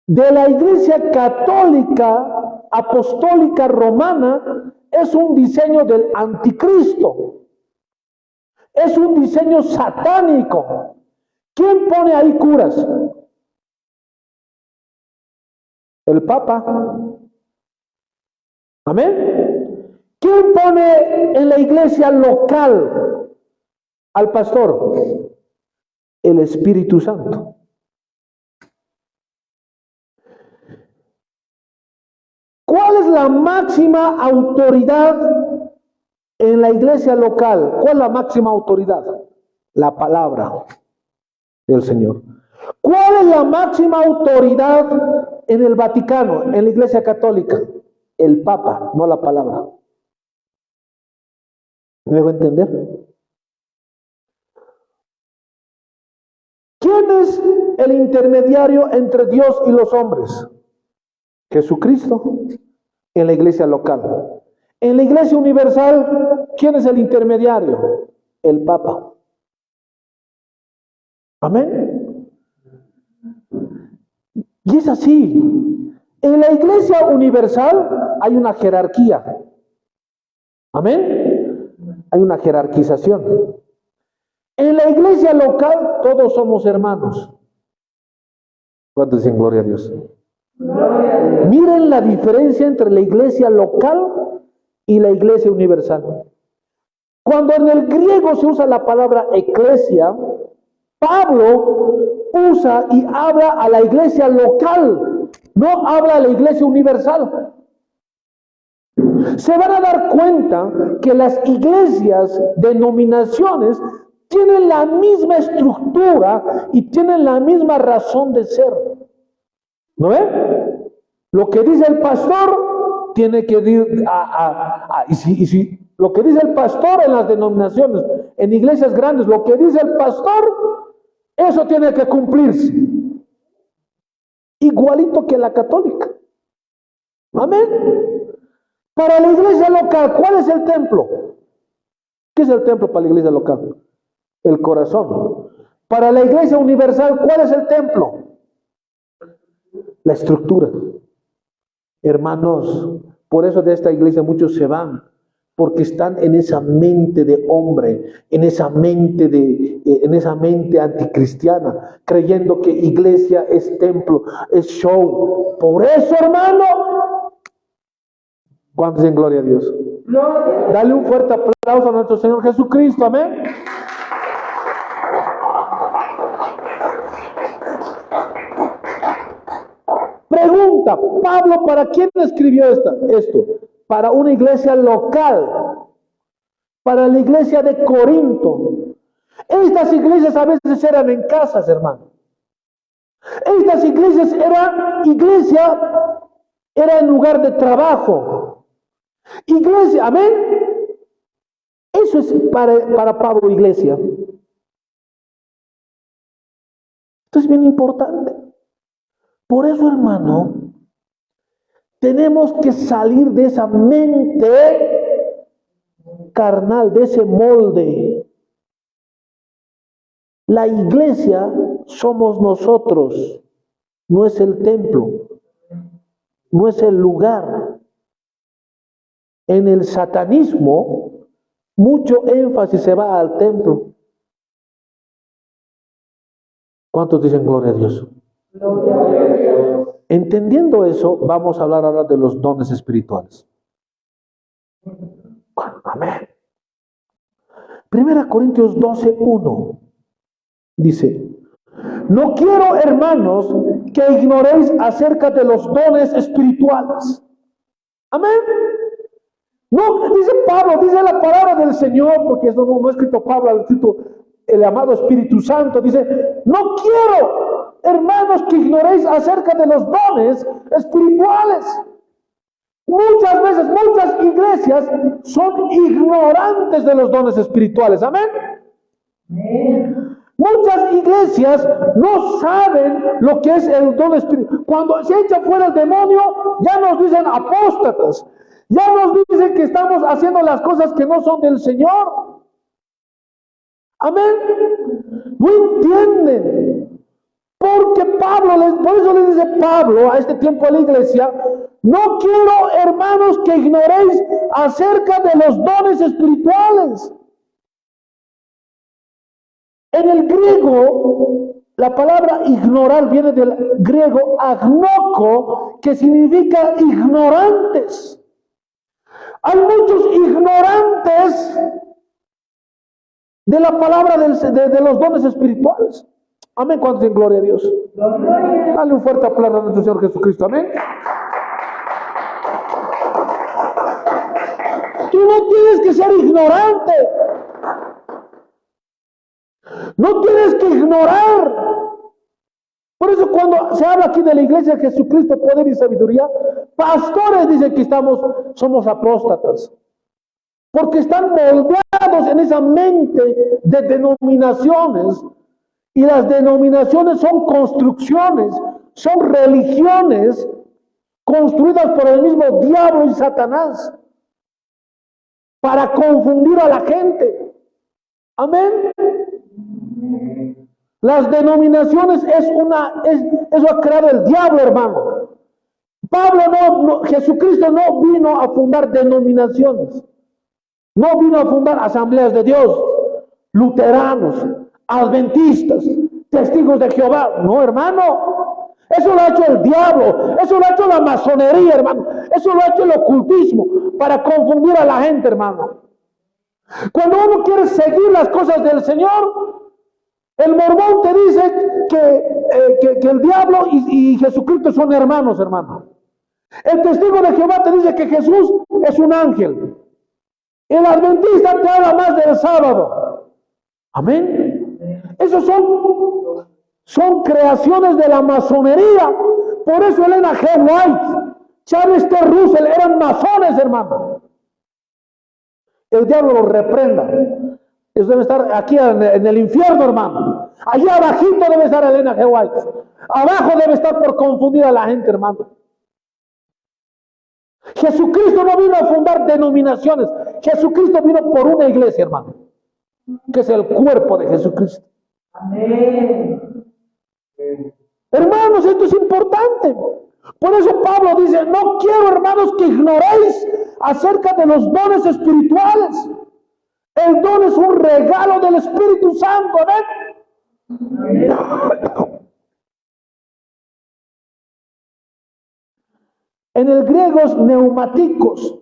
de la iglesia católica, apostólica, romana, es un diseño del anticristo. Es un diseño satánico. ¿Quién pone ahí curas? El Papa. Amén. ¿Quién pone en la iglesia local al pastor? El Espíritu Santo. ¿Cuál es la máxima autoridad en la iglesia local? ¿Cuál es la máxima autoridad? La palabra del Señor. ¿Cuál es la máxima autoridad en el Vaticano, en la iglesia católica? El Papa, no la palabra. ¿Me dejo entender? ¿Quién es el intermediario entre Dios y los hombres? Jesucristo, en la iglesia local. En la iglesia universal, ¿quién es el intermediario? El Papa. Amén. Y es así. En la iglesia universal hay una jerarquía. Amén. Hay una jerarquización. En la iglesia local todos somos hermanos. ¿Cuántos dicen gloria a Dios? Miren la diferencia entre la iglesia local y la iglesia universal. Cuando en el griego se usa la palabra eclesia, Pablo usa y habla a la iglesia local, no habla a la iglesia universal. Se van a dar cuenta que las iglesias, denominaciones, tienen la misma estructura y tienen la misma razón de ser. ¿No ve? Lo que dice el pastor tiene que ir y si lo que dice el pastor en las denominaciones, en iglesias grandes, lo que dice el pastor, eso tiene que cumplirse. Igualito que la católica. Amén. Para la iglesia local, ¿cuál es el templo? ¿Qué es el templo para la iglesia local? El corazón. Para la iglesia universal, ¿cuál es el templo? La estructura. Hermanos, por eso de esta iglesia muchos se van, porque están en esa mente de hombre, en esa mente anticristiana, creyendo que iglesia es templo, es show. Por eso, hermano, ¿cuántos dicen gloria a Dios? Dale un fuerte aplauso a nuestro Señor Jesucristo, amén. Pregunta, Pablo, ¿para quién escribió esto? Para una iglesia local, para la iglesia de Corinto. Estas iglesias a veces eran en casas, hermano. Estas iglesias era en lugar de trabajo. Iglesia, amén. Eso es para Pablo, iglesia. Esto es bien importante. Por eso, hermano, tenemos que salir de esa mente carnal, de ese molde. La iglesia somos nosotros, no es el templo, no es el lugar. En el satanismo, mucho énfasis se va al templo. ¿Cuántos dicen gloria a Dios? Entendiendo eso, vamos a hablar ahora de los dones espirituales. Amén. 1 Corintios 12:1 dice: no quiero, hermanos, que ignoréis acerca de los dones espirituales. Amén. No, dice Pablo, dice la palabra del Señor, porque esto no ha escrito Pablo, ha escrito el amado Espíritu Santo. Dice: no quiero, hermanos, que ignoréis acerca de los dones espirituales. Muchas veces, muchas iglesias son ignorantes de los dones espirituales. Amén. Muchas iglesias no saben lo que es el don espiritual. Cuando se echa fuera el demonio, ya nos dicen apóstatas. Ya nos dicen que estamos haciendo las cosas que no son del Señor. Amén. No entienden. Porque por eso le dice Pablo a este tiempo a la iglesia: no quiero, hermanos, que ignoréis acerca de los dones espirituales. En el griego, la palabra ignorar viene del griego agnoko, que significa ignorantes. Hay muchos ignorantes de la palabra de los dones espirituales. Amén. ¿Cuántos dicen gloria a Dios? Dale un fuerte aplauso a nuestro Señor Jesucristo. Amén. Tú no tienes que ser ignorante. No tienes que ignorar. Por eso cuando se habla aquí de la iglesia de Jesucristo, poder y sabiduría, pastores dicen que somos apóstatas. Porque están moldeados en esa mente de denominaciones Y las denominaciones son construcciones, son religiones construidas por el mismo diablo y Satanás para confundir a la gente. Amén. Las denominaciones eso ha creado el diablo, hermano. Jesucristo no vino a fundar denominaciones. No vino a fundar asambleas de Dios, luteranos, adventistas, testigos de Jehová. No, hermano. Eso lo ha hecho el diablo. Eso lo ha hecho la masonería, hermano. Eso lo ha hecho el ocultismo para confundir a la gente, hermano. Cuando uno quiere seguir las cosas del Señor, el mormón te dice que el diablo y Jesucristo son hermanos, hermano. El testigo de Jehová te dice que Jesús es un ángel. El adventista te habla más del sábado. Amén. Esos son creaciones de la masonería. Por eso Elena G. White, Charles T. Russell eran masones, hermano. El diablo los reprenda. Eso debe estar aquí en el infierno, hermano. Allá abajito debe estar Elena G. White. Abajo debe estar por confundir a la gente, hermano. Jesucristo no vino a fundar denominaciones. Jesucristo vino por una iglesia, hermano, que es el cuerpo de Jesucristo. Amén. Hermanos, esto es importante. Por eso Pablo dice, no quiero, hermanos, que ignoréis acerca de los dones espirituales. El don es un regalo del Espíritu Santo. Amén. En el griego es neumáticos.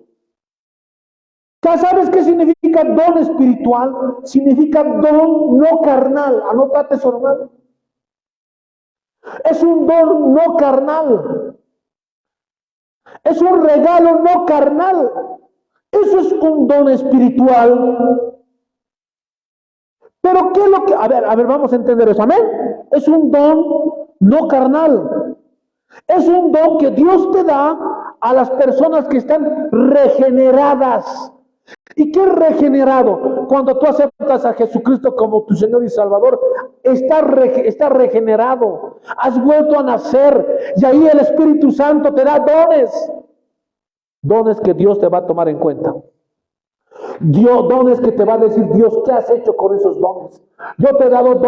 ¿Ya sabes qué significa don espiritual? Significa don no carnal. Anótate eso, hermano. Es un don no carnal. Es un regalo no carnal. Eso es un don espiritual. Pero ¿qué es lo que? A ver, vamos a entender eso. Amén. Es un don no carnal. Es un don que Dios te da a las personas que están regeneradas. ¿Y qué es regenerado? Cuando tú aceptas a Jesucristo como tu Señor y Salvador, está regenerado. Has vuelto a nacer. Y ahí el Espíritu Santo te da dones. Dones que Dios te va a tomar en cuenta. Dones que te va a decir Dios, ¿qué has hecho con esos dones? Yo te he dado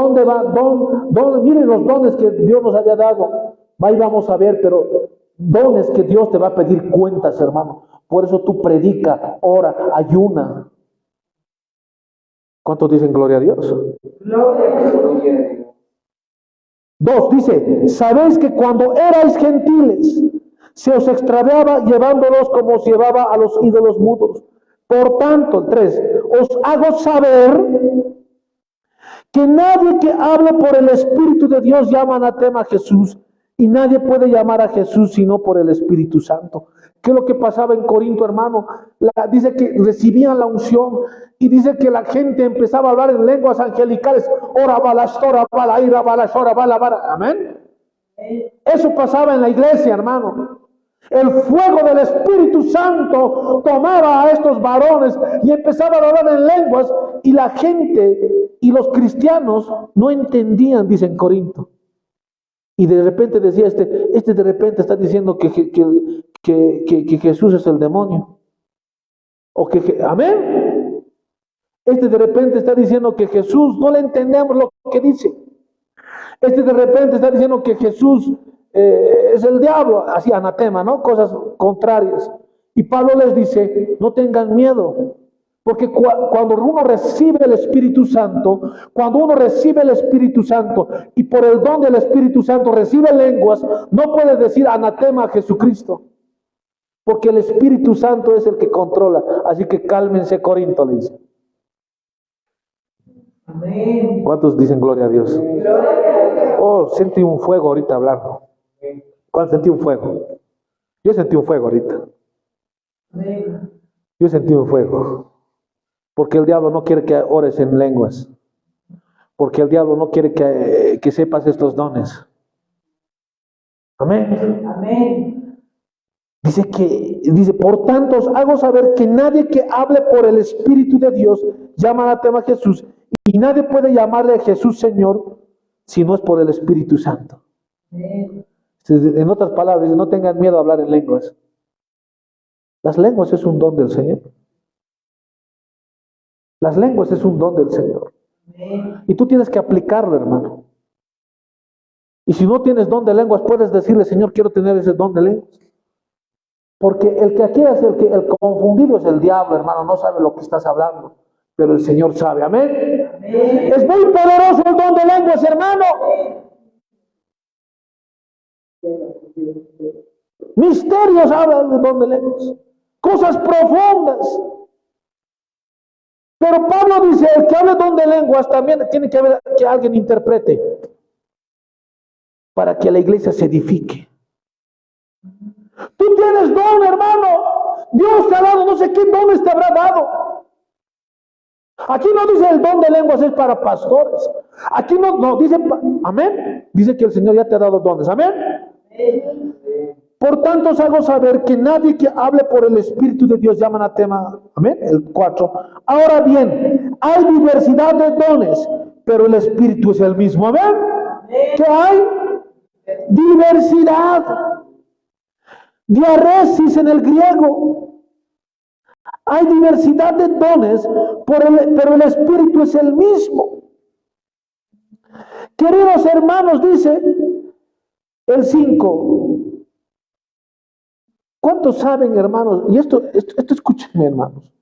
miren los dones que Dios nos había dado. Ahí vamos a ver, pero dones que Dios te va a pedir cuentas, hermano. Por eso tú predica, ora, ayuna. ¿Cuántos dicen gloria a Dios? Gloria a Dios. 2, dice, sabéis que cuando erais gentiles, se os extraviaba llevándolos como se llevaba a los ídolos mudos. Por tanto, 3, os hago saber que nadie que hable por el Espíritu de Dios llama anatema a Jesús, y nadie puede llamar a Jesús sino por el Espíritu Santo. ¿Qué es lo que pasaba en Corinto, hermano? Dice que recibían la unción y dice que la gente empezaba a hablar en lenguas angelicales. Ora balastora, balaira, balashora, balabara. Amén. Eso pasaba en la iglesia, hermano. El fuego del Espíritu Santo tomaba a estos varones y empezaban a hablar en lenguas, y la gente y los cristianos no entendían, dice en Corinto. Y de repente decía este de repente está diciendo que Jesús es el demonio. Amén. Este de repente está diciendo que Jesús, no le entendemos lo que dice. Este de repente está diciendo que Jesús es el diablo, así anatema, ¿no? Cosas contrarias. Y Pablo les dice, no tengan miedo. Porque cuando uno recibe el Espíritu Santo, y por el don del Espíritu Santo recibe lenguas, no puede decir anatema a Jesucristo. Porque el Espíritu Santo es el que controla. Así que cálmense, Corinto, le dice. Amén. ¿Cuántos dicen gloria a Dios? Oh, sentí un fuego ahorita hablando. ¿Cuál sentí un fuego? Yo sentí un fuego ahorita. Yo sentí un fuego. Porque el diablo no quiere que ores en lenguas. Porque el diablo no quiere que sepas estos dones. Amén. Amén. Dice, por tanto os hago saber que nadie que hable por el Espíritu de Dios llama anatema a Jesús, y nadie puede llamarle a Jesús Señor si no es por el Espíritu Santo. En otras palabras, no tengan miedo a hablar en lenguas. Las lenguas es un don del Señor. Las lenguas es un don del Señor. Y tú tienes que aplicarlo, hermano. Y si no tienes don de lenguas, puedes decirle, Señor, quiero tener ese don de lenguas. Porque el que aquí es el confundido es el diablo, hermano, no sabe lo que estás hablando, pero el Señor sabe, amén. Amén. Es muy poderoso el don de lenguas, hermano. Misterios hablan del don de lenguas, cosas profundas. Pero Pablo dice, el que hable don de lenguas también tiene que haber que alguien interprete para que la iglesia se edifique. Tú tienes don, hermano. Dios te ha dado, no sé qué dones te habrá dado. Aquí no dice el don de lenguas es para pastores. Aquí no dice, amén. Dice que el Señor ya te ha dado dones, amén. Por tanto, os hago saber que nadie que hable por el Espíritu de Dios llama anatema. Amén. El 4. Ahora bien, hay diversidad de dones, pero el Espíritu es el mismo. Amén. ¿Qué hay? Diversidad. Diaresis en el griego. Hay diversidad de dones, pero el Espíritu es el mismo. Queridos hermanos, dice el 5. ¿Cuántos saben, hermanos? Y esto escúchenme, hermanos.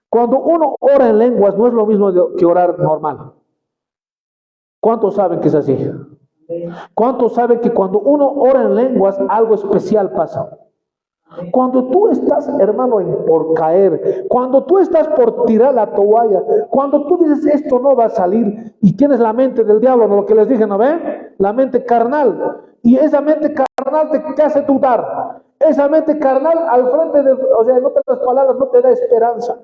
Cuando uno ora en lenguas, no es lo mismo que orar normal. ¿Cuántos saben que es así? ¿Cuántos saben que cuando uno ora en lenguas, algo especial pasa? Cuando tú estás, hermano, por caer, cuando tú estás por tirar la toalla, cuando tú dices esto no va a salir y tienes la mente del diablo, ¿no? Lo que les dije, ¿no ven? La mente carnal. Y esa mente carnal te hace dudar. Esa mente carnal al frente de, o sea, en otras palabras, no te da esperanza.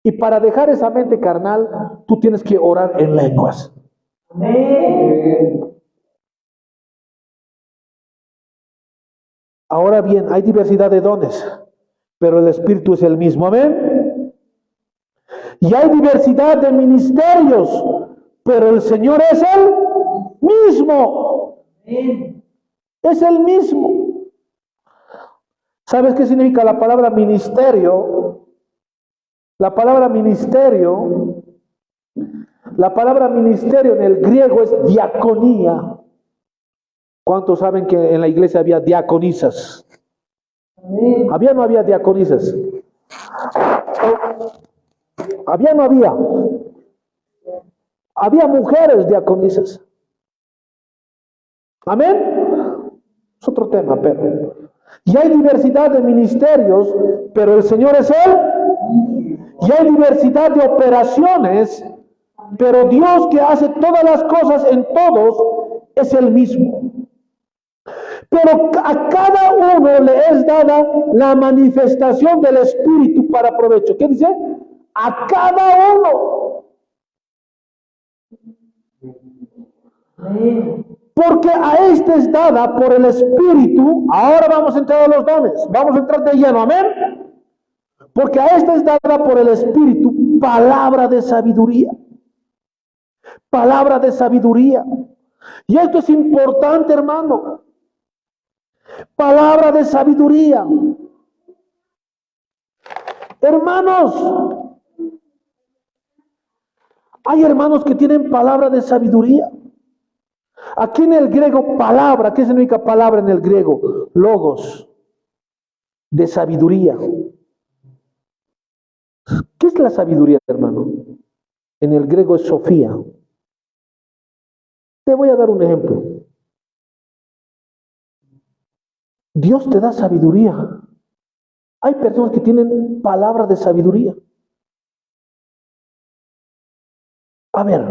Y para dejar esa mente carnal, tú tienes que orar en lenguas. Amén. Ahora bien, hay diversidad de dones, pero el Espíritu es el mismo. Amén. Y hay diversidad de ministerios, pero el Señor es el mismo. Amén. Es el mismo. ¿Sabes qué significa la palabra ministerio? La palabra ministerio en el griego es diaconía. ¿Cuántos saben que en la iglesia había diaconisas? ¿Había o no había diaconisas? ¿Había o no había? Había mujeres diaconisas. ¿Amén? Es otro tema, pero... Y hay diversidad de ministerios, pero el Señor es Él. Y hay diversidad de operaciones, pero Dios que hace todas las cosas en todos es el mismo. Pero a cada uno le es dada la manifestación del Espíritu para provecho. ¿Qué dice? A cada uno. Porque a este es dada por el Espíritu. Ahora vamos a entrar a los dones. Vamos a entrar de lleno. Amén. Porque a este es dada por el Espíritu palabra de sabiduría. Palabra de sabiduría. Y esto es importante, hermano. Palabra de sabiduría. Hermanos, hay hermanos que tienen palabra de sabiduría. Aquí en el griego, palabra, ¿qué significa palabra en el griego? Logos, de sabiduría. ¿Qué es la sabiduría, hermano? En el griego es Sofía. Te voy a dar un ejemplo. Dios te da sabiduría. Hay personas que tienen palabra de sabiduría. A ver,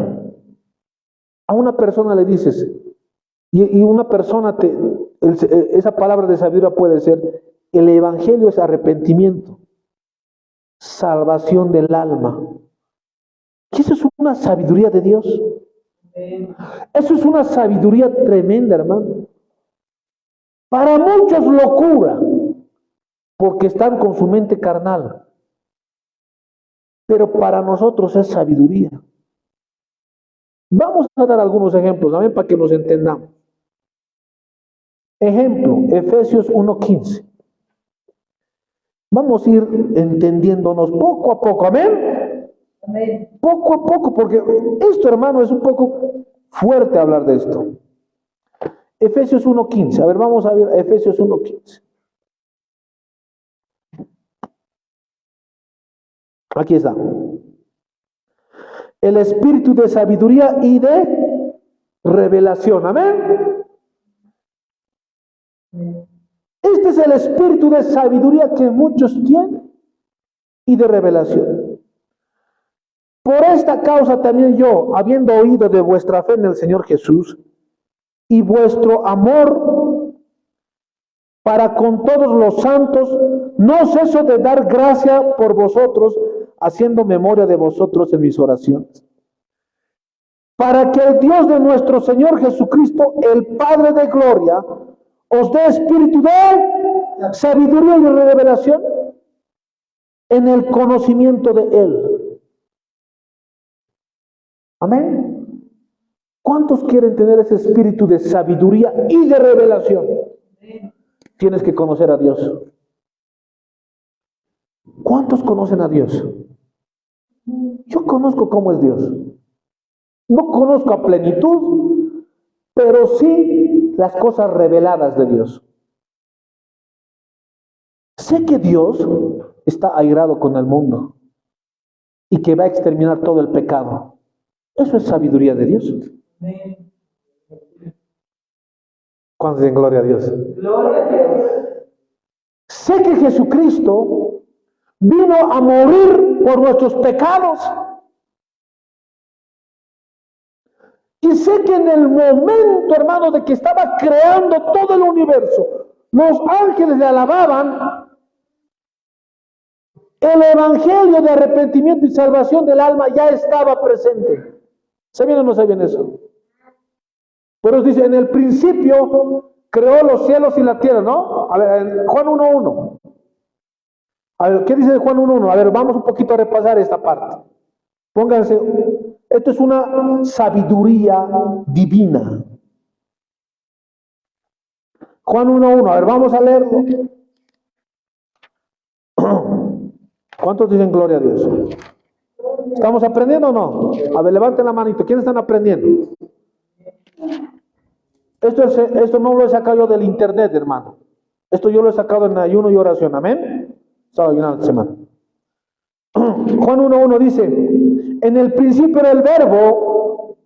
a una persona le dices, y una persona esa palabra de sabiduría puede ser, el evangelio es arrepentimiento, salvación del alma. ¿Y eso es una sabiduría de Dios? Eso es una sabiduría tremenda, hermano. Para muchos locura, porque están con su mente carnal. Pero para nosotros es sabiduría. Vamos a dar algunos ejemplos, amén, para que los entendamos. Ejemplo, Efesios 1:15. Vamos a ir entendiéndonos poco a poco, amén. Amén. Poco a poco, porque esto, hermano, es un poco fuerte hablar de esto. Efesios 1:15. A ver, vamos a ver Efesios 1:15. Aquí está. El espíritu de sabiduría y de revelación. Amén. Este es el espíritu de sabiduría que muchos tienen y de revelación. Por esta causa también yo, habiendo oído de vuestra fe en el Señor Jesús y vuestro amor para con todos los santos, no ceso de dar gracia por vosotros, haciendo memoria de vosotros en mis oraciones, para que el Dios de nuestro Señor Jesucristo, el Padre de gloria, os dé espíritu de sabiduría y de revelación en el conocimiento de Él. Amén. ¿Cuántos quieren tener ese espíritu de sabiduría y de revelación? Tienes que conocer a Dios. ¿Cuántos conocen a Dios? Yo conozco cómo es Dios. No conozco a plenitud, pero sí las cosas reveladas de Dios. Sé que Dios está airado con el mundo y que va a exterminar todo el pecado. Eso es sabiduría de Dios. ¿Cuántos dicen gloria a Dios? Gloria a Dios. Sé que Jesucristo vino a morir por nuestros pecados. Y sé que en el momento, hermano, de que estaba creando todo el universo, los ángeles le alababan, el evangelio de arrepentimiento y salvación del alma ya estaba presente. ¿Sabían o no sabían eso? Pero dice, en el principio creó los cielos y la tierra, ¿no? A ver, Juan 1:1. A ver, ¿qué dice Juan 1:1? A ver, vamos un poquito a repasar esta parte. Pónganse, esto es una sabiduría divina. Juan 1:1, a ver, vamos a leerlo. ¿Cuántos dicen gloria a Dios? ¿Estamos aprendiendo o no? A ver, levanten la manito. ¿Quiénes están aprendiendo? Esto no lo he sacado yo del internet, hermano. Esto yo lo he sacado en ayuno y oración. Amén. Estaba ayunando esta semana. Juan 1:1 dice: en el principio era el verbo,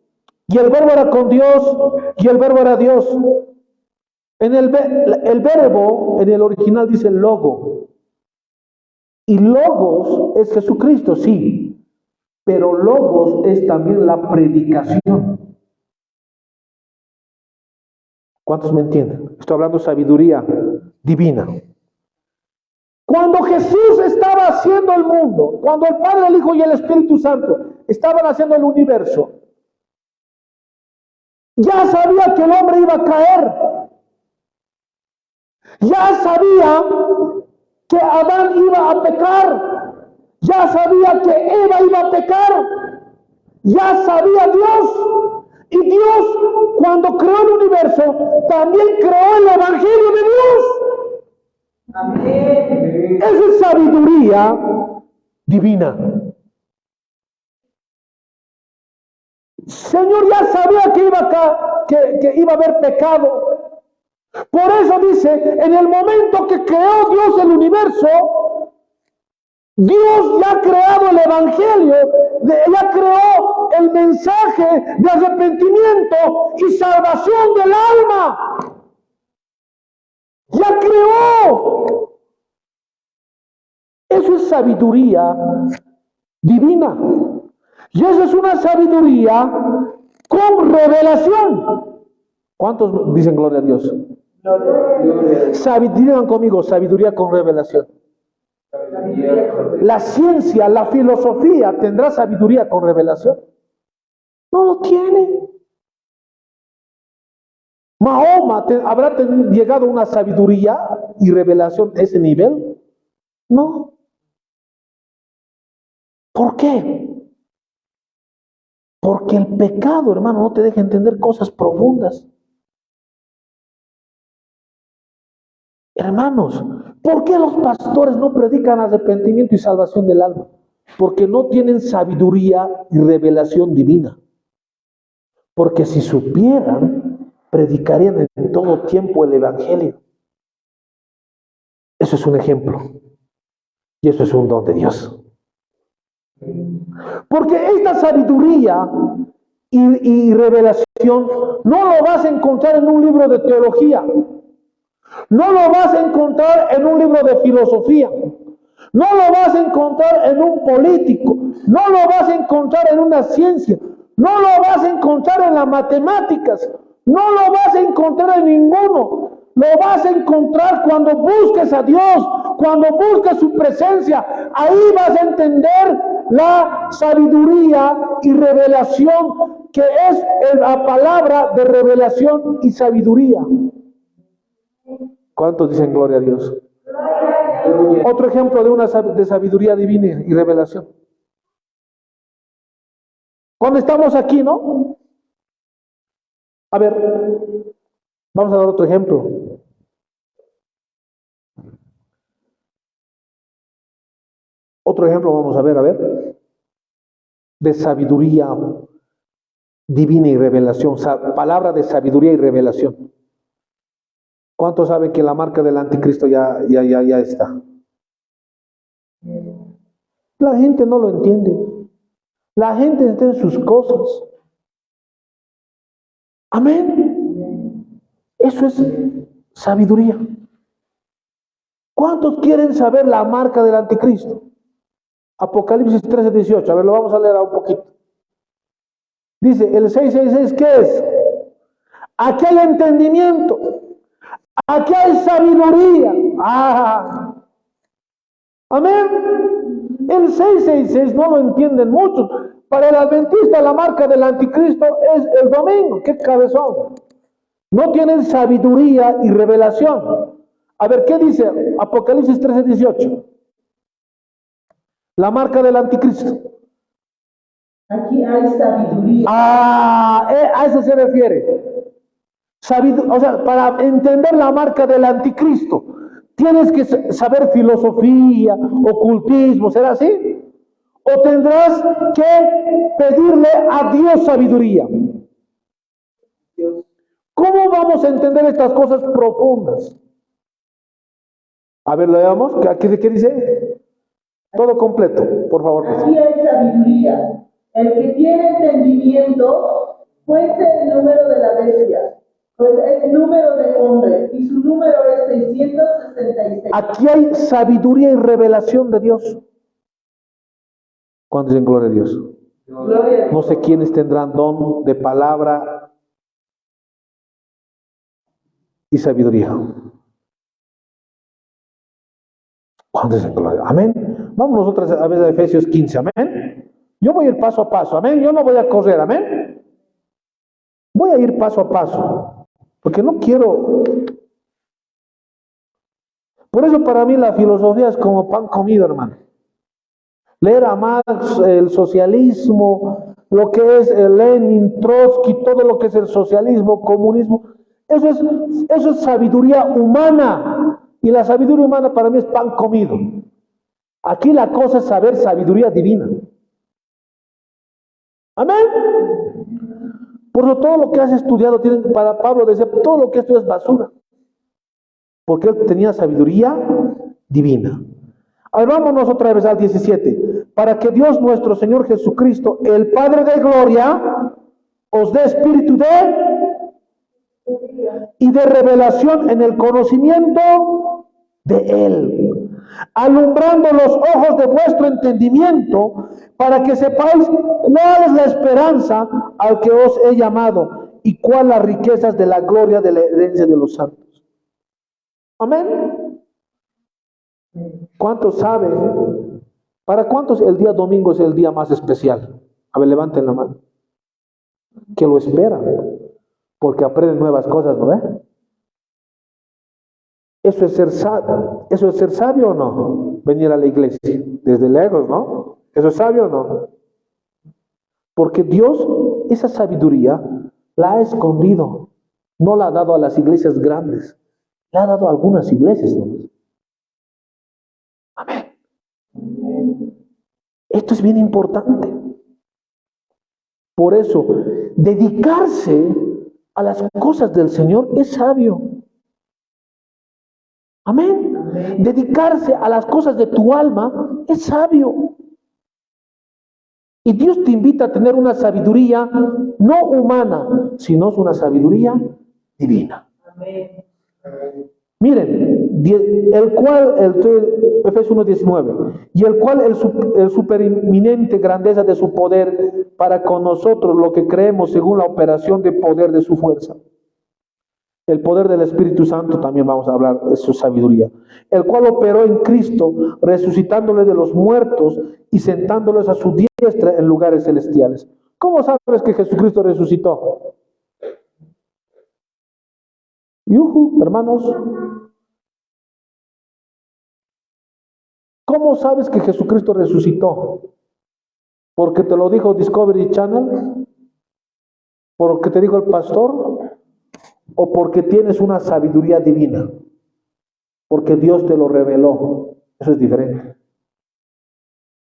y el verbo era con Dios, y el verbo era Dios. El verbo en el original dice logo. Y logos es Jesucristo, sí. Pero logos es también la predicación. ¿Cuántos me entienden? Estoy hablando de sabiduría divina. Cuando Jesús estaba haciendo el mundo, cuando el Padre, el Hijo y el Espíritu Santo estaban haciendo el universo, ya sabía que el hombre iba a caer. Ya sabía que Adán iba a pecar. Ya sabía que Eva iba a pecar. Ya sabía Dios. Y Dios, cuando creó el universo, también creó el Evangelio de Dios. Amén. Esa es sabiduría divina. Señor ya sabía que iba a haber pecado. Por eso dice, en el momento que creó Dios el universo, Dios ya ha creado el Evangelio, ya creó el mensaje de arrepentimiento y salvación del alma. Ya creó. Eso es sabiduría divina. Y eso es una sabiduría con revelación. ¿Cuántos dicen gloria a Dios? Digan conmigo, sabiduría con revelación. La ciencia, la filosofía, ¿tendrá sabiduría con revelación? No lo tiene. Mahoma, ¿habrá llegado a una sabiduría y revelación a ese nivel? No. ¿Por qué? Porque el pecado, hermano, no te deja entender cosas profundas. Hermanos, ¿por qué los pastores no predican arrepentimiento y salvación del alma? Porque no tienen sabiduría y revelación divina. Porque si supieran, predicarían en todo tiempo el evangelio. Eso es un ejemplo. Y eso es un don de Dios. Porque esta sabiduría y revelación no lo vas a encontrar en un libro de teología. No lo vas a encontrar en un libro de filosofía. No lo vas a encontrar en un político. No lo vas a encontrar en una ciencia. No lo vas a encontrar en las matemáticas. No lo vas a encontrar en ninguno. Lo vas a encontrar cuando busques a Dios, cuando busques su presencia. Ahí vas a entender la sabiduría y revelación, que es la palabra de revelación y sabiduría. ¿Cuántos dicen gloria a Dios? Otro ejemplo de sabiduría divina y revelación. Cuando estamos aquí, ¿no? A ver, vamos a dar otro ejemplo. Otro ejemplo vamos a ver, de sabiduría divina y revelación, palabra de sabiduría y revelación. ¿Cuántos saben que la marca del anticristo ya está? La gente no lo entiende. La gente entiende sus cosas. Amén. Eso es sabiduría. ¿Cuántos quieren saber la marca del anticristo? Apocalipsis 13:18. A ver, lo vamos a leer un poquito. Dice, el 666, ¿qué es? Aquí hay entendimiento. Aquí hay sabiduría. Amén. El 666 no lo entienden muchos. Para el adventista la marca del anticristo es el domingo. ¡Qué cabezón! No tienen sabiduría y revelación. A ver, ¿qué dice Apocalipsis 13:18? La marca del anticristo. Aquí hay sabiduría. A eso se refiere. O sea, para entender la marca del anticristo, tienes que saber filosofía, ocultismo, ¿será así? O tendrás que pedirle a Dios sabiduría. ¿Cómo vamos a entender estas cosas profundas? A ver, lo veamos. ¿Qué dice? Todo completo, por favor. Aquí hay sabiduría. El que tiene entendimiento, cuente el número de la bestia, pues es número de hombre, y su número es 666. Aquí hay sabiduría y revelación de Dios. ¿Cuántos dicen gloria a Dios? Gloria a Dios. No sé quiénes tendrán don de palabra y sabiduría. ¿Cuántos dicen gloria? Amén. Vamos nosotros a ver a Efesios 15. Amén. Yo voy a ir paso a paso. Amén. Yo no voy a correr. Amén. Voy a ir paso a paso. Porque no quiero. Por eso para mí la filosofía es como pan comido, hermano. Leer a Marx, el socialismo, lo que es el Lenin, Trotsky, todo lo que es el socialismo, comunismo, eso es sabiduría humana. Y la sabiduría humana para mí es pan comido. Aquí la cosa es saber sabiduría divina. Amén. Por eso todo lo que has estudiado, para Pablo decía, todo lo que esto es basura. Porque él tenía sabiduría divina. Ahora vámonos otra vez al 17. Para que Dios nuestro Señor Jesucristo, el Padre de gloria, os dé espíritu y de revelación en el conocimiento de Él, alumbrando los ojos de vuestro entendimiento, para que sepáis cuál es la esperanza al que os he llamado y cuál las riquezas de la gloria de la herencia de los santos. Amén. ¿Cuántos saben? ¿Para cuántos el día domingo es el día más especial? A ver, levanten la mano. Que lo esperan, porque aprenden nuevas cosas, ¿no ve? ¿Eso es ser sabio o no? Venir a la iglesia desde lejos, ¿no? ¿Eso es sabio o no? Porque Dios esa sabiduría la ha escondido. No la ha dado a las iglesias grandes. La ha dado a algunas iglesias, ¿no? Amén. Esto es bien importante. Por eso, dedicarse a las cosas del Señor es sabio. Amén. Amén. Dedicarse a las cosas de tu alma es sabio. Y Dios te invita a tener una sabiduría no humana, sino una sabiduría divina. Amén. Miren, Efesios 1:19, y el cual el supereminente grandeza de su poder para con nosotros, lo que creemos según la operación de poder de su fuerza. El poder del Espíritu Santo también vamos a hablar de su sabiduría. El cual operó en Cristo, resucitándole de los muertos y sentándoles a su diestra en lugares celestiales. ¿Cómo sabes que Jesucristo resucitó? Hermanos. ¿Cómo sabes que Jesucristo resucitó? ¿Porque te lo dijo Discovery Channel? ¿Porque te dijo el pastor? ¿O porque tienes una sabiduría divina? Porque Dios te lo reveló. Eso es diferente.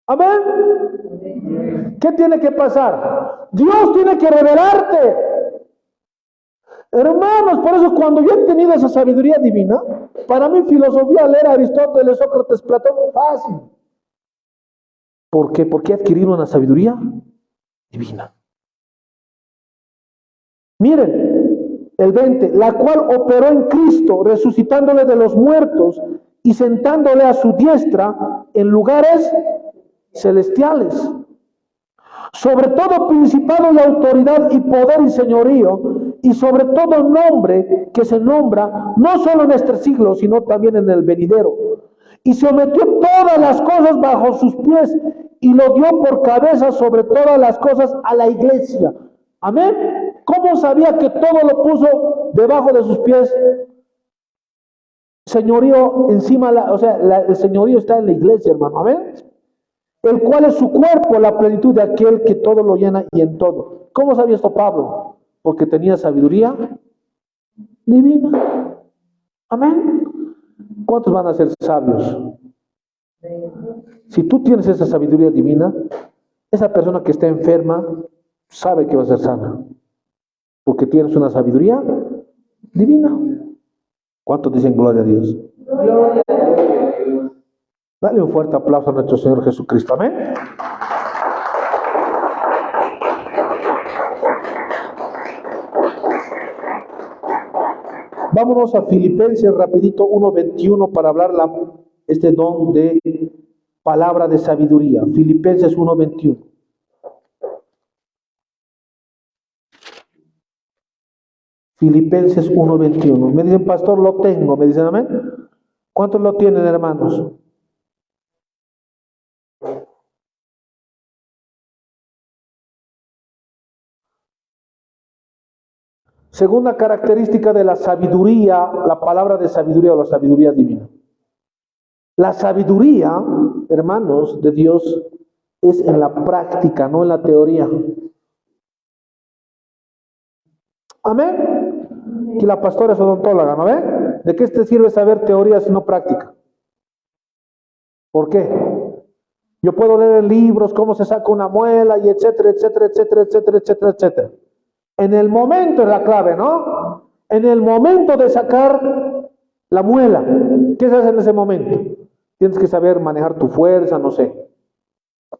Amén. ¿Qué tiene que pasar? Dios tiene que revelarte. Hermanos, por eso cuando yo he tenido esa sabiduría divina, para mí filosofía, leer a Aristóteles, Sócrates, Platón, fácil. ¿Por qué? Porque he adquirido una sabiduría divina. Miren, el 20, la cual operó en Cristo, resucitándole de los muertos y sentándole a su diestra en lugares celestiales. Sobre todo principado y autoridad y poder y señorío, y sobre todo nombre que se nombra no solo en este siglo, sino también en el venidero. Y sometió todas las cosas bajo sus pies y lo dio por cabeza sobre todas las cosas a la iglesia. Amén. ¿Cómo sabía que todo lo puso debajo de sus pies? Señorío encima, el señorío está en la iglesia, hermano. Amén. El cual es su cuerpo, la plenitud de aquel que todo lo llena y en todo. ¿Cómo sabía esto Pablo? Porque tenía sabiduría divina. Amén. ¿Cuántos van a ser sabios? Si tú tienes esa sabiduría divina, esa persona que está enferma sabe que va a ser sana. Porque tienes una sabiduría divina. ¿Cuántos dicen gloria a Dios? Gloria a Dios. Dale un fuerte aplauso a nuestro Señor Jesucristo. Amén. Vámonos a Filipenses rapidito 1:21 para hablar este don de palabra de sabiduría. Filipenses 1:21. Filipenses 1:21. Me dicen, pastor, lo tengo. Me dicen, amén. ¿Cuántos lo tienen, hermanos? Segunda característica de la sabiduría, la palabra de sabiduría o la sabiduría divina. La sabiduría, hermanos, de Dios es en la práctica, no en la teoría. Amén. Que la pastora es odontóloga, ¿no ve? ¿De qué te sirve saber teoría si no práctica? ¿Por qué? Yo puedo leer en libros cómo se saca una muela y etcétera, etcétera, etcétera, etcétera, etcétera, etcétera. En el momento es la clave, ¿no? En el momento de sacar la muela, ¿qué se hace en ese momento? Tienes que saber manejar tu fuerza, no sé,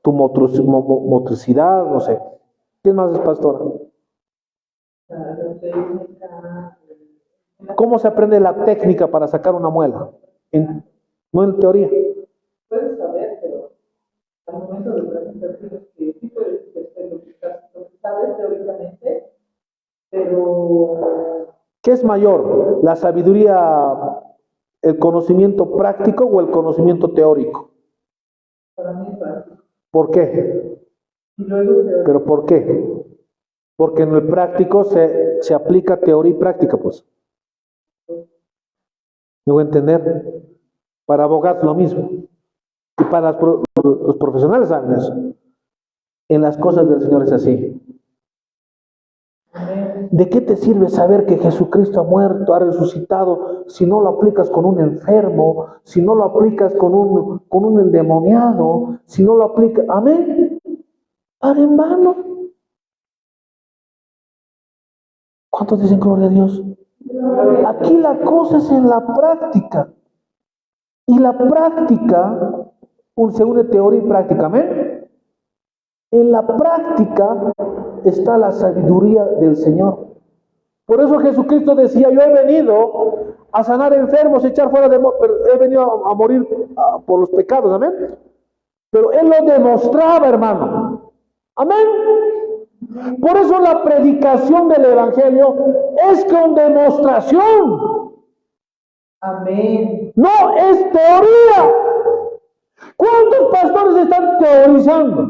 tu motricidad, no sé. ¿Quién más es pastora? ¿Cómo se aprende la técnica para sacar una muela? No en teoría. Puedes saber, pero al momento de practicar sí puedes lo que sabes teóricamente, pero... ¿Qué es mayor? ¿La sabiduría, el conocimiento práctico o el conocimiento teórico? Para mí es práctico. ¿Por qué? Y luego ¿Pero por qué? Porque en el práctico se aplica teoría y práctica, pues. ¿Me voy a entender? Para abogados lo mismo. Y para los profesionales saben eso. en las cosas del Señor es así. ¿De qué te sirve saber que Jesucristo ha muerto, ha resucitado, si no lo aplicas con un enfermo, si no lo aplicas con un endemoniado, si no lo aplicas? Amén. Para en vano. ¿Cuántos dicen gloria a Dios? Aquí la cosa es en la práctica. Y la práctica, según teoría y práctica, amén. En la práctica está la sabiduría del Señor. Por eso Jesucristo decía, yo he venido a sanar enfermos, echar fuera demonios, pero he venido a morir por los pecados, amén. Pero Él lo demostraba, hermano. Amén. Por eso la predicación del Evangelio es con demostración. Amén. No es teoría. ¿Cuántos pastores están teorizando?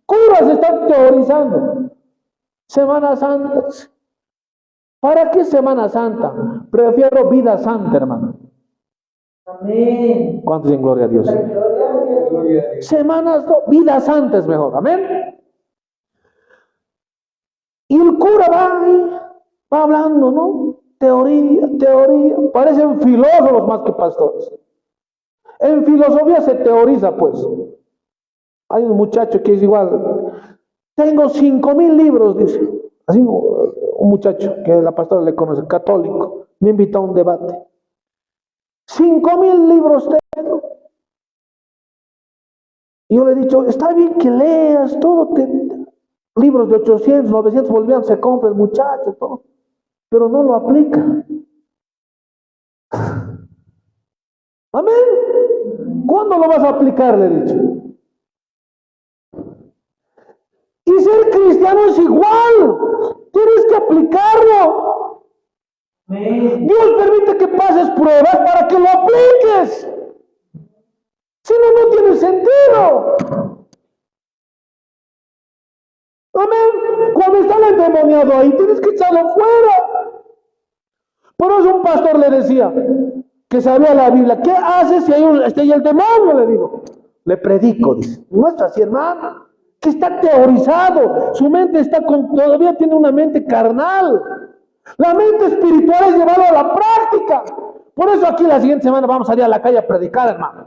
Curas están teorizando. Semana Santa. ¿Para qué Semana Santa? Prefiero vida santa, hermano. Amén. ¿Cuántos en gloria a Dios? Semanas, no, vida santa es mejor. Amén. Y el cura va hablando, ¿no? Teoría. Parecen filósofos más que pastores. En filosofía se teoriza, pues. Hay un muchacho que es igual. Tengo 5,000 libros, dice. Así un muchacho que la pastora le conoce, católico. Me invitó a un debate. 5,000 libros tengo. Y yo le he dicho, está bien que leas todo. Libros de 800, 900 bolivianos se compra el muchacho, todo. Pero no lo aplica. Amén. ¿Cuándo lo vas a aplicar? Le he dicho. Y ser cristiano es igual. Tienes que aplicarlo. Amén. Dios permite que pases pruebas para que lo apliques. Si no, no tiene sentido. Amén. Cuando está el endemoniado ahí, tienes que echarlo fuera. Por eso un pastor le decía que sabía la Biblia. ¿Qué hace si está ahí el demonio? Le digo. Le predico, dice. No es así, hermano. Que está teorizado. Su mente todavía tiene una mente carnal. La mente espiritual es llevarlo a la práctica. Por eso aquí la siguiente semana vamos a salir a la calle a predicar, hermano.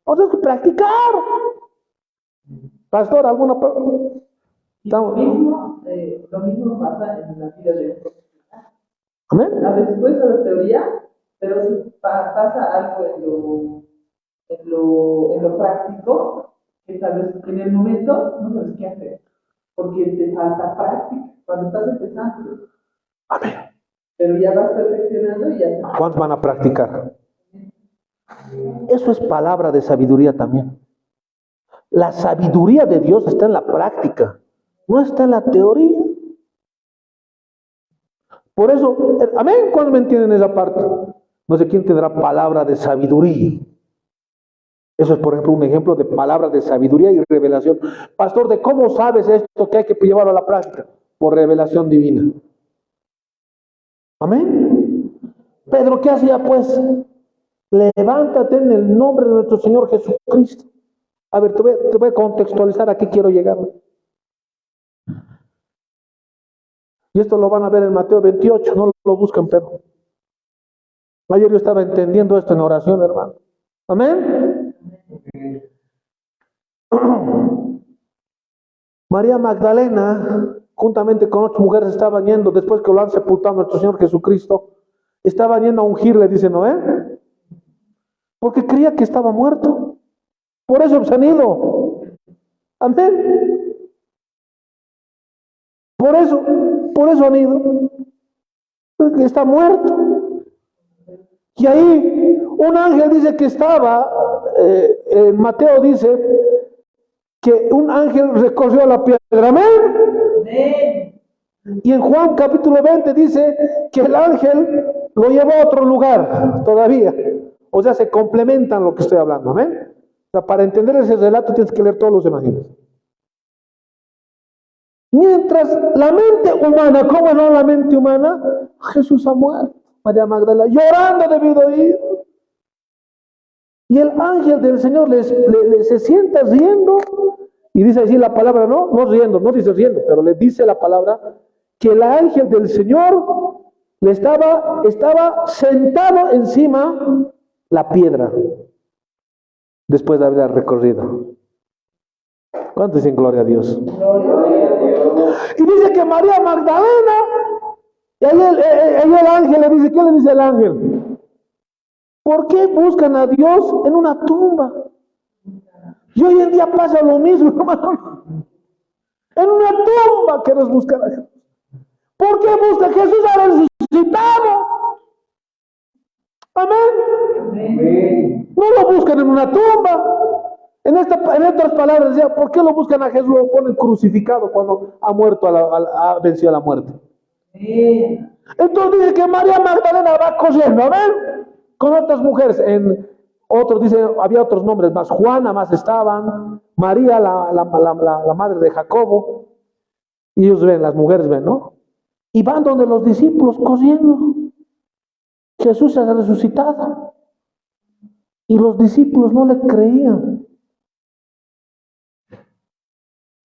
Tenemos que practicar. Pastor, ¿alguna pregunta? Lo mismo pasa en la vida de un profesional. Amén. A veces puede saber teoría, pero si pasa algo en lo práctico, que tal vez en el momento no sabes qué hacer, porque te falta práctica cuando estás empezando. Amén. Pero ya vas perfeccionando y ya está. ¿Cuántos van a practicar? Eso es palabra de sabiduría también. La sabiduría de Dios está en la práctica, no está en la teoría. Por eso, amén, ¿cuándo me entienden esa parte? No sé quién tendrá palabra de sabiduría. Eso es, por ejemplo, un ejemplo de palabra de sabiduría y revelación. Pastor, ¿de cómo sabes esto que hay que llevarlo a la práctica? Por revelación divina. Amén. Pedro, ¿qué hacía pues? Levántate en el nombre de nuestro Señor Jesucristo. A ver, te voy a contextualizar a qué quiero llegar. Y esto lo van a ver en Mateo 28, no lo busquen, pero ayer yo estaba entendiendo esto en oración, hermano. Amén. María Magdalena, juntamente con 8 mujeres, estaban yendo, después que lo han sepultado nuestro Señor Jesucristo, estaban yendo a ungirle, dice Noé, porque creía que estaba muerto. Por eso se han ido. Amén. Por eso han ido. Porque está muerto. Y ahí un ángel dice que estaba, Mateo dice que un ángel recorrió la piedra. Amén. Y en Juan capítulo 20 dice que el ángel lo llevó a otro lugar todavía. O sea, se complementan lo que estoy hablando. Amén. O sea, para entender ese relato tienes que leer todos los evangelios. Mientras la mente humana, ¿cómo no la mente humana? Jesús ha muerto. María Magdalena llorando debido a ir. Y el ángel del Señor se sienta riendo Y dice así la palabra, no riendo, no dice riendo, pero le dice la palabra que el ángel del Señor le estaba sentado encima la piedra después de haber recorrido. ¿Cuánto dicen gloria a Dios? Y dice que María Magdalena, y ahí el ángel le dice, ¿qué le dice el ángel? ¿Por qué buscan a Dios en una tumba? Y hoy en día pasa lo mismo, hermano. En una tumba que nos buscan a Jesús. ¿Por qué buscan? Jesús ha resucitado. Amén. No lo buscan en una tumba. En otras palabras, ¿por qué lo buscan a Jesús? Lo ponen crucificado cuando ha muerto, ha vencido a la muerte. Entonces dice que María Magdalena va corriendo, amén, con otras mujeres. Otros dicen, había otros nombres más. Juana más estaban, María, la madre de Jacobo. Y ellos ven, las mujeres ven, ¿no? Y van donde los discípulos corriendo. Jesús se ha resucitado. Y los discípulos no le creían.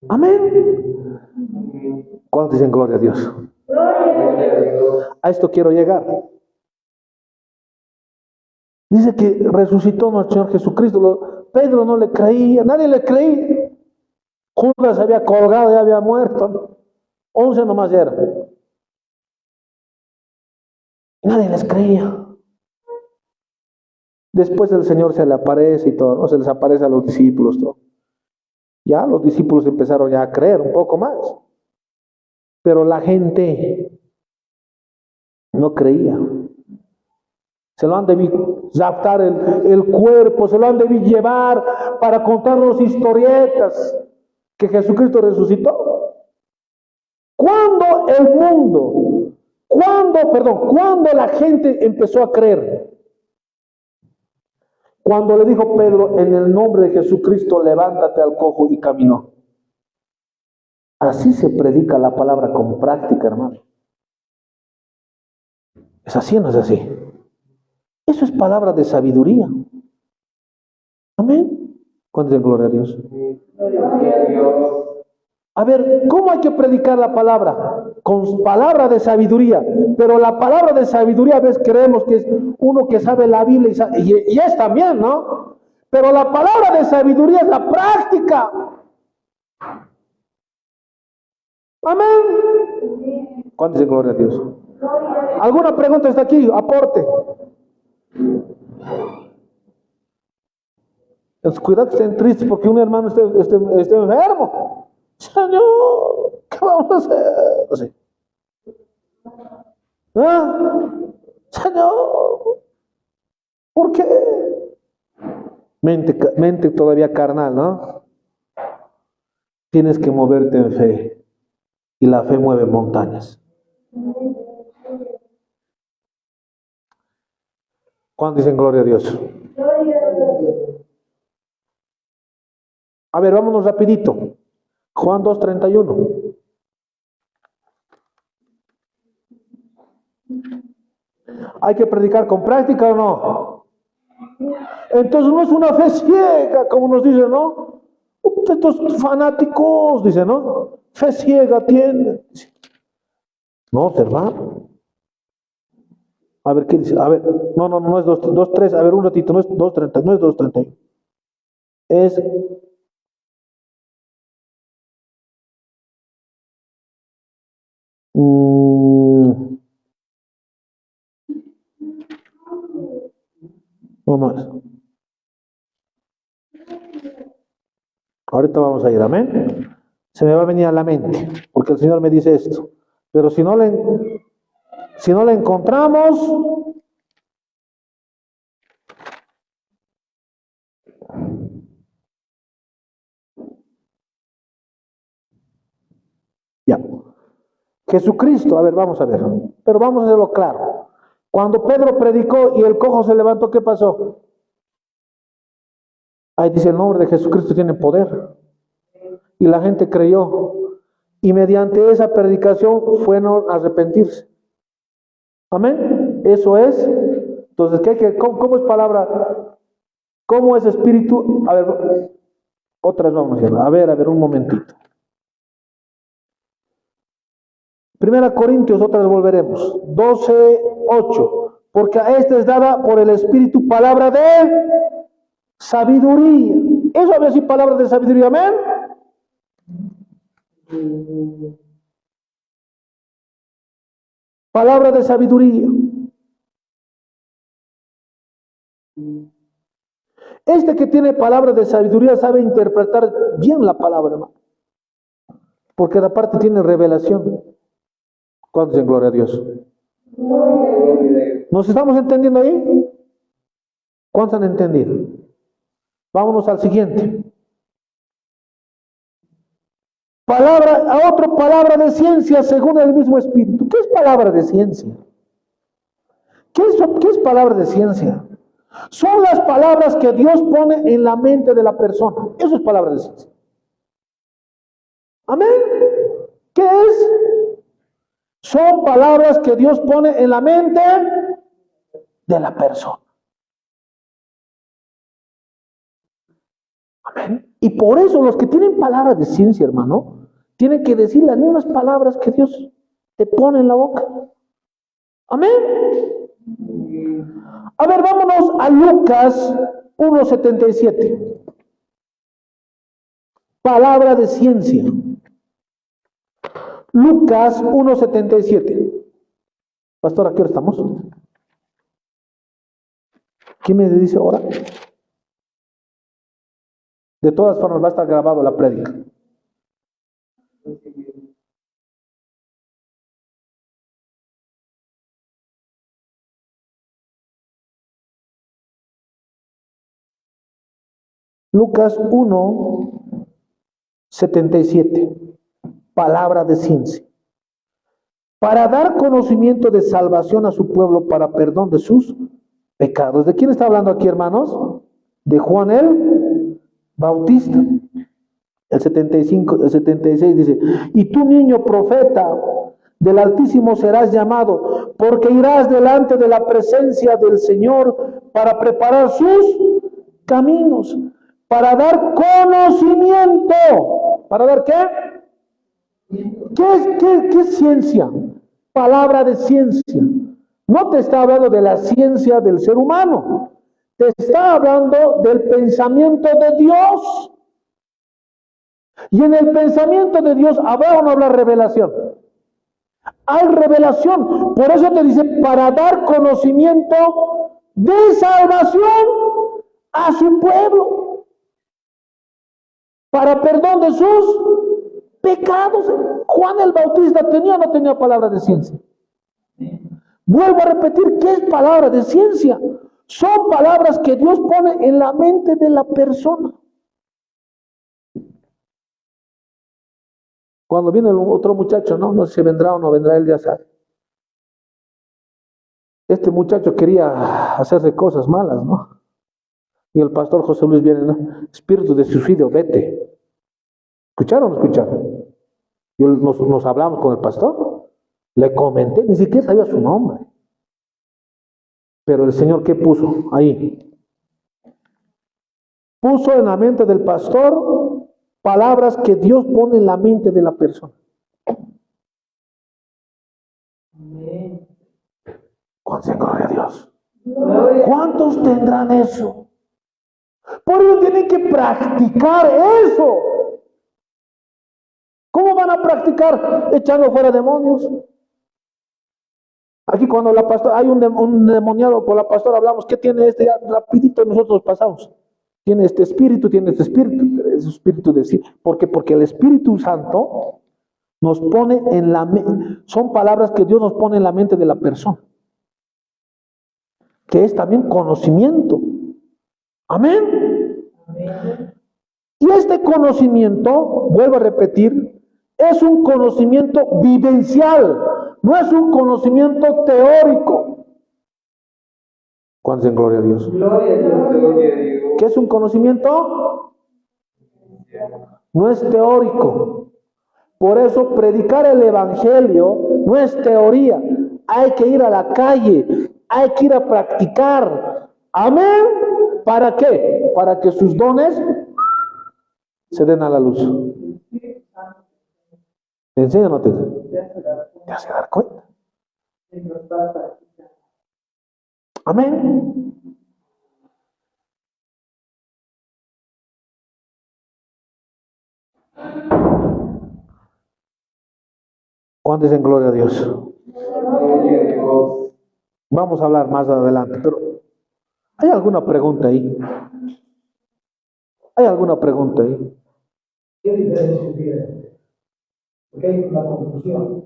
Amén. ¿Cuántos dicen gloria a Dios? A esto quiero llegar. Dice que resucitó nuestro Señor Jesucristo. Pedro no le creía, nadie le creía. Judas se había colgado, ya había muerto. 11 nomás era. Nadie les creía. Después el Señor se le aparece y todo, ¿no? Se les aparece a los discípulos, todo. Ya los discípulos empezaron ya a creer un poco más. Pero la gente no creía. Se lo han debido zaptar el cuerpo, se lo han debido llevar para contarnos historietas que Jesucristo resucitó. ¿Cuándo la gente empezó a creer? Cuando le dijo Pedro, en el nombre de Jesucristo, levántate al cojo y caminó. Así se predica la palabra con práctica, hermano. ¿Es así o no es así? Eso es palabra de sabiduría. Amén. ¿Cuánto es gloria a Dios? Gloria a Dios. A ver, ¿cómo hay que predicar la palabra? Con palabra de sabiduría. Pero la palabra de sabiduría, a veces creemos que es uno que sabe la Biblia y es también, ¿no? Pero la palabra de sabiduría es la práctica. Amén. ¿Cuánto dice gloria a Dios? ¿Alguna pregunta está aquí? Aporte. Cuidado que estén tristes porque un hermano esté enfermo. Señor, ¿qué vamos a hacer? Así. ¿Ah? Señor, ¿por qué? Mente todavía carnal, ¿no? Tienes que moverte en fe. Y la fe mueve montañas. ¿Cuándo dicen gloria a Dios? A ver, vámonos rapidito. Juan 2:31. ¿Hay que predicar con práctica o no? Entonces no es una fe ciega, como nos dicen, ¿no? Estos fanáticos, dicen, ¿no? Fe ciega tienen. No, hermano. A ver, ¿qué dice? A ver, no es 2:3. A ver, un ratito, no es 2:30, no es 2:31. Es... No es. Ahorita vamos a ir, amén. Se me va a venir a la mente, porque el Señor me dice esto. Pero si no le encontramos, ya. Jesucristo, a ver, vamos a ver, pero vamos a hacerlo claro. Cuando Pedro predicó y el cojo se levantó, ¿qué pasó? Ahí dice, el nombre de Jesucristo tiene poder. Y la gente creyó. Y mediante esa predicación fueron a arrepentirse. Amén. Eso es. Entonces, ¿cómo es palabra? ¿Cómo es espíritu? A ver, Otras vamos a ver, un momentito. 1 Corintios, otras volveremos. 12:8. Porque a este es dada por el Espíritu palabra de sabiduría. Eso había sido palabra de sabiduría, amén. Palabra de sabiduría. Este que tiene palabra de sabiduría sabe interpretar bien la palabra, hermano. Porque de parte tiene revelación. ¿Cuántos en gloria a Dios? ¿Nos estamos entendiendo ahí? ¿Cuántos han entendido? Vámonos al siguiente. Otra palabra de ciencia según el mismo Espíritu. ¿Qué es palabra de ciencia? ¿Qué es palabra de ciencia? Son las palabras que Dios pone en la mente de la persona. Eso es palabra de ciencia. Amén. ¿Qué es? Son palabras que Dios pone en la mente de la persona. Amén. Y por eso los que tienen palabras de ciencia, hermano, tienen que decir las mismas palabras que Dios te pone en la boca. Amén. A ver, vámonos a Lucas 1:77. Palabra de ciencia. Lucas 1:77. Pastor, ¿a qué hora estamos? ¿Quién me dice ahora? De todas formas va a estar grabado la prédica. Lucas 1:77. Palabra de ciencia. Para dar conocimiento de salvación a su pueblo para perdón de sus pecados. ¿De quién está hablando aquí, hermanos? De Juan el Bautista. El 76 dice: y tú, niño profeta del Altísimo, serás llamado, porque irás delante de la presencia del Señor para preparar sus caminos, para dar conocimiento. ¿Para dar qué? ¿Qué es ciencia? Palabra de ciencia. No te está hablando de la ciencia del ser humano. Te está hablando del pensamiento de Dios. Y en el pensamiento de Dios, ¿habrá o no habrá revelación? Hay revelación. Por eso te dice, para dar conocimiento de salvación a su pueblo. Para perdón de sus pecados. Juan el Bautista ¿tenía o no tenía palabra de ciencia? Vuelvo a repetir, ¿qué es palabra de ciencia? Son palabras que Dios pone en la mente de la persona. Cuando viene el otro muchacho, no sé si vendrá o no vendrá, él ya sabe. Este muchacho quería hacerse cosas malas, ¿no? Y el pastor José Luis viene, ¿no? Espíritu de suicidio, vete. ¿Escucharon o no escucharon? Nos hablamos con el pastor, le comenté, ni siquiera sabía su nombre. Pero el Señor, ¿qué puso ahí? Puso en la mente del pastor palabras que Dios pone en la mente de la persona. Con gloria a Dios. ¿Cuántos tendrán eso? Por eso tienen que practicar eso. ¿Cómo van a practicar? Echando fuera demonios. Aquí cuando la pastora, hay un demoniado, con la pastora hablamos, ¿qué tiene este? Ya rapidito nosotros pasamos. Tiene este espíritu, es espíritu de sí. ¿Por qué? Porque el Espíritu Santo nos pone en la mente, son palabras que Dios nos pone en la mente de la persona. Que es también conocimiento. Amén. Amén. Y este conocimiento, vuelvo a repetir, es un conocimiento vivencial, no es un conocimiento teórico. ¿Cuántos en gloria a Dios? Gloria a Dios, gloria a Dios. ¿Qué es un conocimiento? No es teórico. Por eso predicar el evangelio no es teoría. Hay que ir a la calle, hay que ir a practicar. Amén. ¿Para qué? Para que sus dones se den a la luz. El Espíritu Santo ¿Te enseña o no te te enseña? hace dar Te hace dar cuenta. mientras vas practicando. Amén. ¿Cuántos dicen gloria a Dios? Vamos a hablar más adelante, pero ¿hay alguna pregunta ahí? ¿Hay alguna pregunta ahí? ¿Qué diferencia tiene? Porque hay una confusión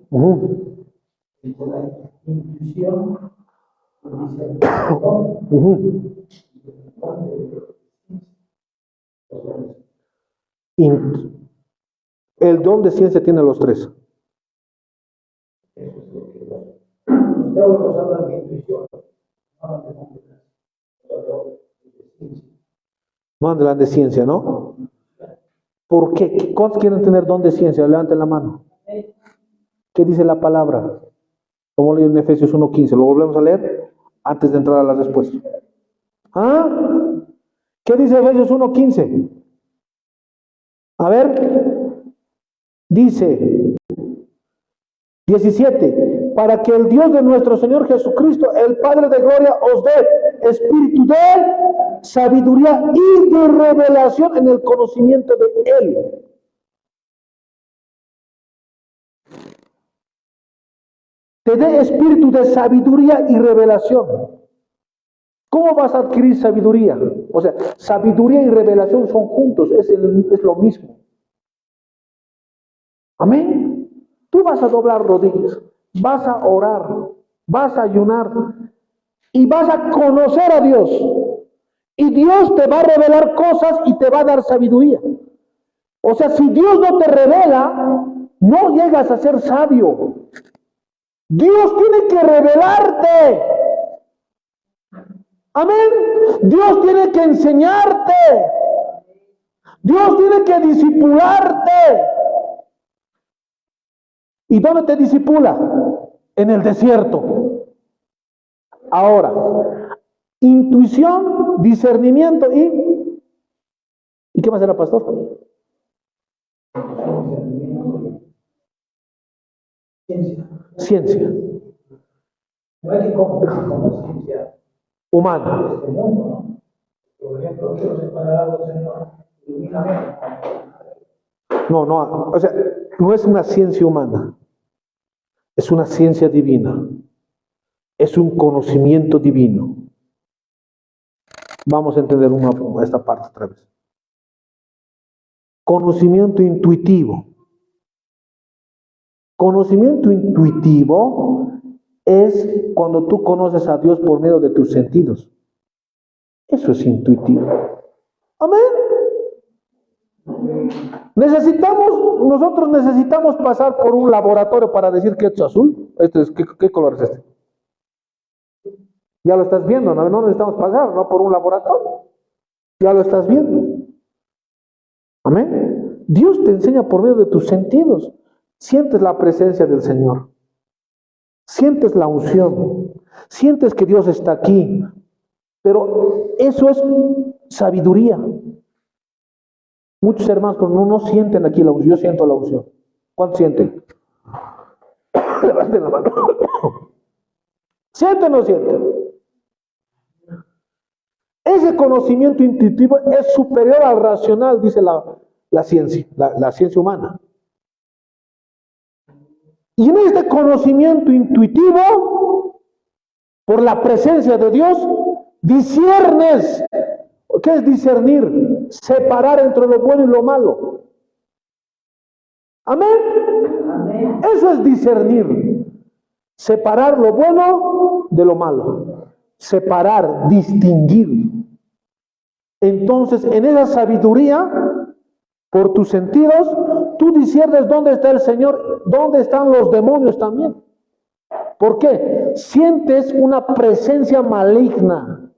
entre la intuición y el discernimiento. El don de ciencia tiene los tres. Los teólogos hablan de intuición, no hablan de comprensión. No hablan de ciencia, ¿no? ¿Por qué? ¿Cuántos quieren tener don de ciencia? Levanten la mano. ¿Qué dice la palabra? Como leí en Efesios 1:15. ¿Lo volvemos a leer? Antes de entrar a la respuesta. ¿Ah? ¿Qué dice Efesios 1:15? A ver. Dice 17. Para que el Dios de nuestro Señor Jesucristo, el Padre de gloria, os dé espíritu de sabiduría y de revelación en el conocimiento de Él. Te dé espíritu de sabiduría y revelación. ¿Cómo vas a adquirir sabiduría? O sea, sabiduría y revelación son juntos, es lo mismo. Amén. Tú vas a doblar rodillas, vas a orar, vas a ayunar y vas a conocer a Dios. Y Dios te va a revelar cosas y te va a dar sabiduría. O sea, si Dios no te revela, no llegas a ser sabio. Dios tiene que revelarte. Amén. Dios tiene que enseñarte. Dios tiene que discipularte. ¿Y dónde te disipula? En el desierto. Ahora, intuición, discernimiento ¿y qué más era, pastor? Ciencia. No hay que confundir con la ciencia Humana. de este mundo, ¿no? Por ejemplo, quiero separar algo, Señor, ilumíname. No, o sea, no es una ciencia humana, es una ciencia divina, es un conocimiento divino. Vamos a entender esta parte otra vez. Conocimiento intuitivo. Conocimiento intuitivo es cuando tú conoces a Dios por medio de tus sentidos. Eso es intuitivo. Amén. Nosotros necesitamos pasar por un laboratorio para decir que esto es azul. ¿Qué color es este? Ya lo estás viendo, no necesitamos pasar, ¿no? Por un laboratorio. Ya lo estás viendo. Amén. Dios te enseña por medio de tus sentidos. Sientes la presencia del Señor. Sientes la unción. Sientes que Dios está aquí. Pero eso es sabiduría. Muchos hermanos no sienten aquí la unción. Yo siento la unción. ¿Cuántos sienten? Levanten la mano. ¿Sienten o no sienten? Ese conocimiento intuitivo es superior al racional, dice la ciencia, la ciencia humana. Y en este conocimiento intuitivo, por la presencia de Dios, disciernes. ¿Qué es discernir? Separar entre lo bueno y lo malo. Amén. Amén. Eso es discernir. Separar lo bueno de lo malo. Separar, distinguir. Entonces, en esa sabiduría, por tus sentidos, tú disciernes dónde está el Señor, dónde están los demonios también. ¿Por qué? Sientes una presencia maligna.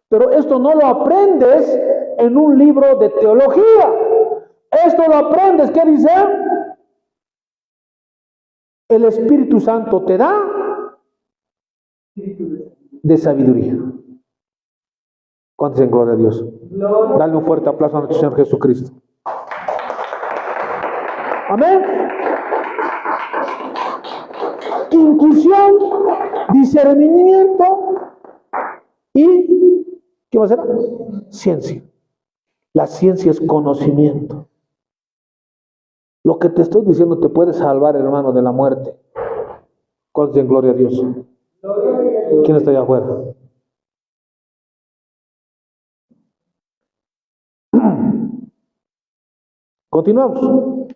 Pero esto no lo aprendes en un libro de teología. Esto lo aprendes, ¿qué dice? El Espíritu Santo te da de sabiduría. ¿Cuántos en gloria a Dios? Gloria. Dale un fuerte aplauso a nuestro Señor Jesucristo. Amén. Intuición, discernimiento y ¿qué más era? Ciencia. La ciencia es conocimiento. Lo que te estoy diciendo te puede salvar, hermano, de la muerte. ¿Cuántos en gloria a Dios? ¿Quién está allá afuera? Continuamos.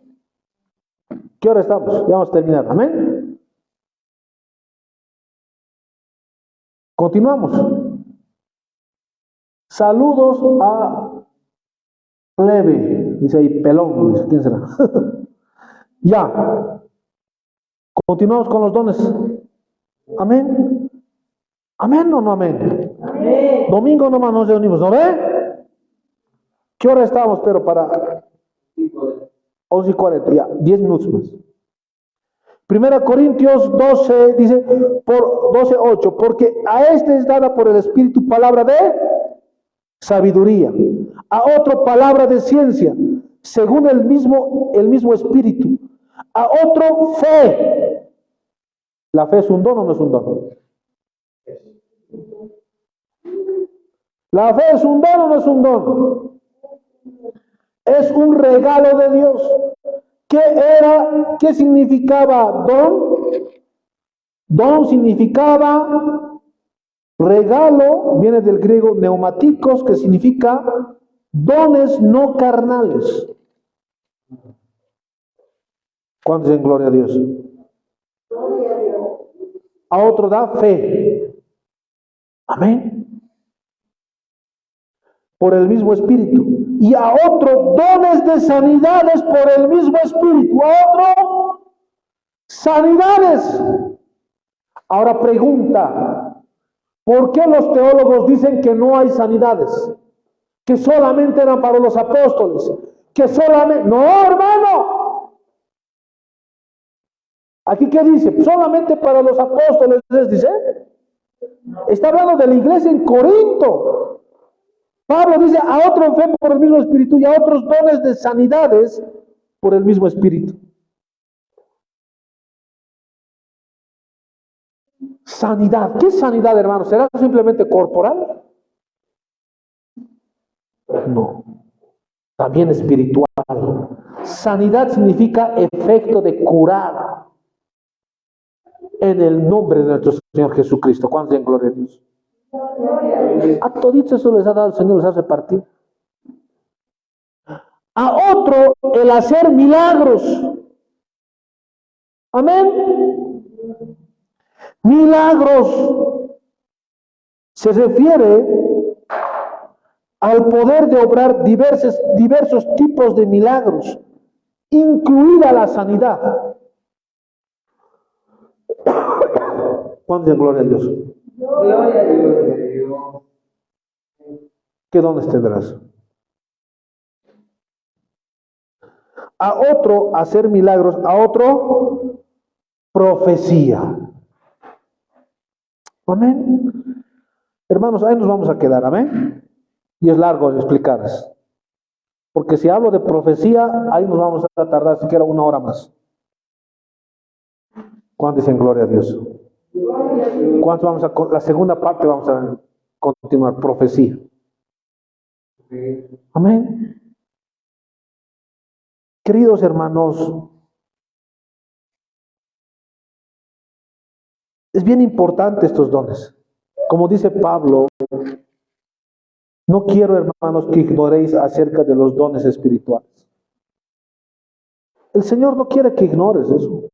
¿Qué hora estamos? Ya vamos a terminar. Amén. Continuamos. Saludos a Plebe. Dice ahí pelón. Dice, ¿quién será? Ya. Continuamos con los dones. Amén. Amén o no amén. Amén. Domingo nomás nos reunimos, ¿no ve? ¿Qué hora estamos? Pero para 11:40, ya, 10 minutos más. 1 Corintios 12, dice, por 12:8, porque a este es dada por el Espíritu palabra de sabiduría, a otro palabra de ciencia, según el mismo Espíritu, a otro fe. ¿La fe es un don o no es un don? ¿La fe es un don o no es un don? Es un regalo de Dios. ¿Qué significaba don? Don significaba regalo, viene del griego neumáticos, que significa dones no carnales. ¿Cuántos en gloria a Dios? A otro da fe. Amén. Por el mismo Espíritu. Y a otro dones de sanidades por el mismo Espíritu. A otro sanidades. Ahora pregunta, ¿por qué los teólogos dicen que no hay sanidades? Que solamente eran para los apóstoles. Que solamente... No, hermano. ¿Aquí qué dice? Solamente para los apóstoles, dice. Está hablando de la iglesia en Corinto. Pablo dice a otro fe por el mismo Espíritu y a otros dones de sanidades por el mismo Espíritu. Sanidad. ¿Qué es sanidad, hermano? ¿Será simplemente corporal? No. También espiritual. Sanidad significa efecto de curar. En el nombre de nuestro Señor Jesucristo. ¿Cuántos en gloria a Dios? A toditos eso les ha dado el Señor, les ha repartido. A otro el hacer milagros. Amén. Milagros se refiere al poder de obrar diversos tipos de milagros, incluida la sanidad. ¿Cuántos en gloria a Dios? Gloria a Dios. ¿Qué dones tendrás? A otro hacer milagros, a otro profecía. Amén. Hermanos, ahí nos vamos a quedar, amén. Y es largo de explicarles. Porque si hablo de profecía, ahí nos vamos a tardar siquiera 1 hora más. ¿Cuántos dicen gloria a Dios? ¿Cuántos vamos a la segunda parte vamos a continuar? Profecía. Amén. Queridos hermanos, es bien importante estos dones. Como dice Pablo, no quiero, hermanos, que ignoréis acerca de los dones espirituales. El Señor no quiere que ignores eso.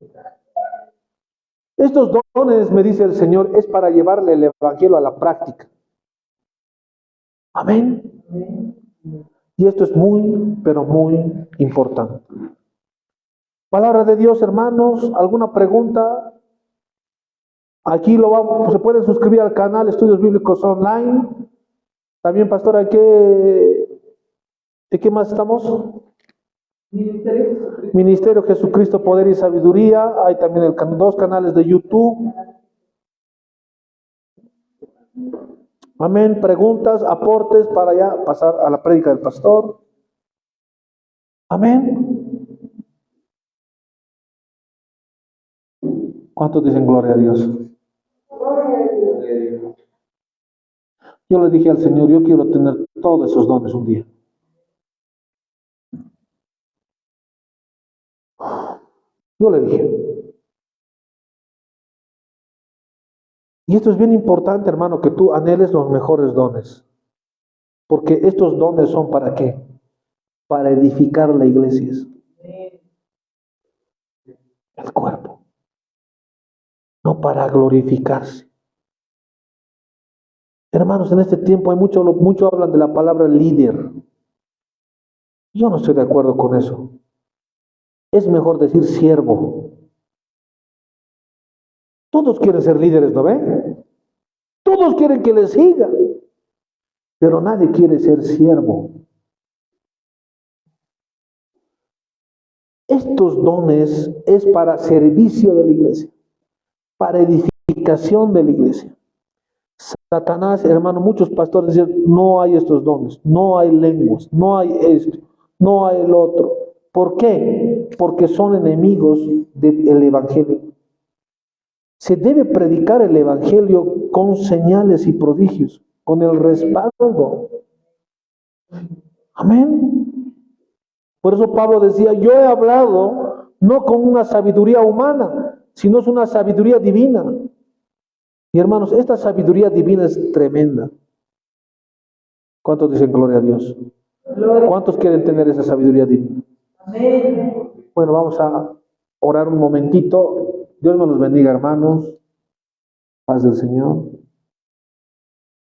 Estos dones, me dice el Señor, es para llevarle el evangelio a la práctica. Amén. Y esto es muy, pero muy importante. Palabra de Dios, hermanos. ¿Alguna pregunta? Aquí se pueden suscribir al canal Estudios Bíblicos Online. También, pastora, ¿de qué más estamos? Ministerio Jesucristo, Poder y Sabiduría. Hay también 2 canales de YouTube. Amén. Preguntas, aportes para ya pasar a la prédica del pastor. Amén. ¿Cuántos dicen gloria a Dios? Yo le dije al Señor, yo quiero tener todos esos dones un día. Yo le dije. Y esto es bien importante, hermano, que tú anheles los mejores dones. Porque estos dones son ¿para qué? Para edificar la iglesia. El cuerpo. No para glorificarse. Hermanos, en este tiempo hay mucho hablan de la palabra líder. Yo no estoy de acuerdo con eso. Es mejor decir siervo. Todos quieren ser líderes, ¿no ve? Todos quieren que les sigan. Pero nadie quiere ser siervo. Estos dones es para servicio de la iglesia, para edificación de la iglesia. Satanás, hermano, muchos pastores dicen, no hay estos dones, no hay lenguas, no hay esto, no hay el otro. ¿Por qué? Porque son enemigos del evangelio. Se debe predicar el evangelio con señales y prodigios, con el respaldo. Amén. Por eso Pablo decía, yo he hablado no con una sabiduría humana, sino es una sabiduría divina. Y hermanos, esta sabiduría divina es tremenda. ¿Cuántos dicen gloria a Dios? ¿Cuántos quieren tener esa sabiduría divina? Amén. Bueno, vamos a orar un momentito. Dios nos los bendiga, hermanos. Paz del Señor.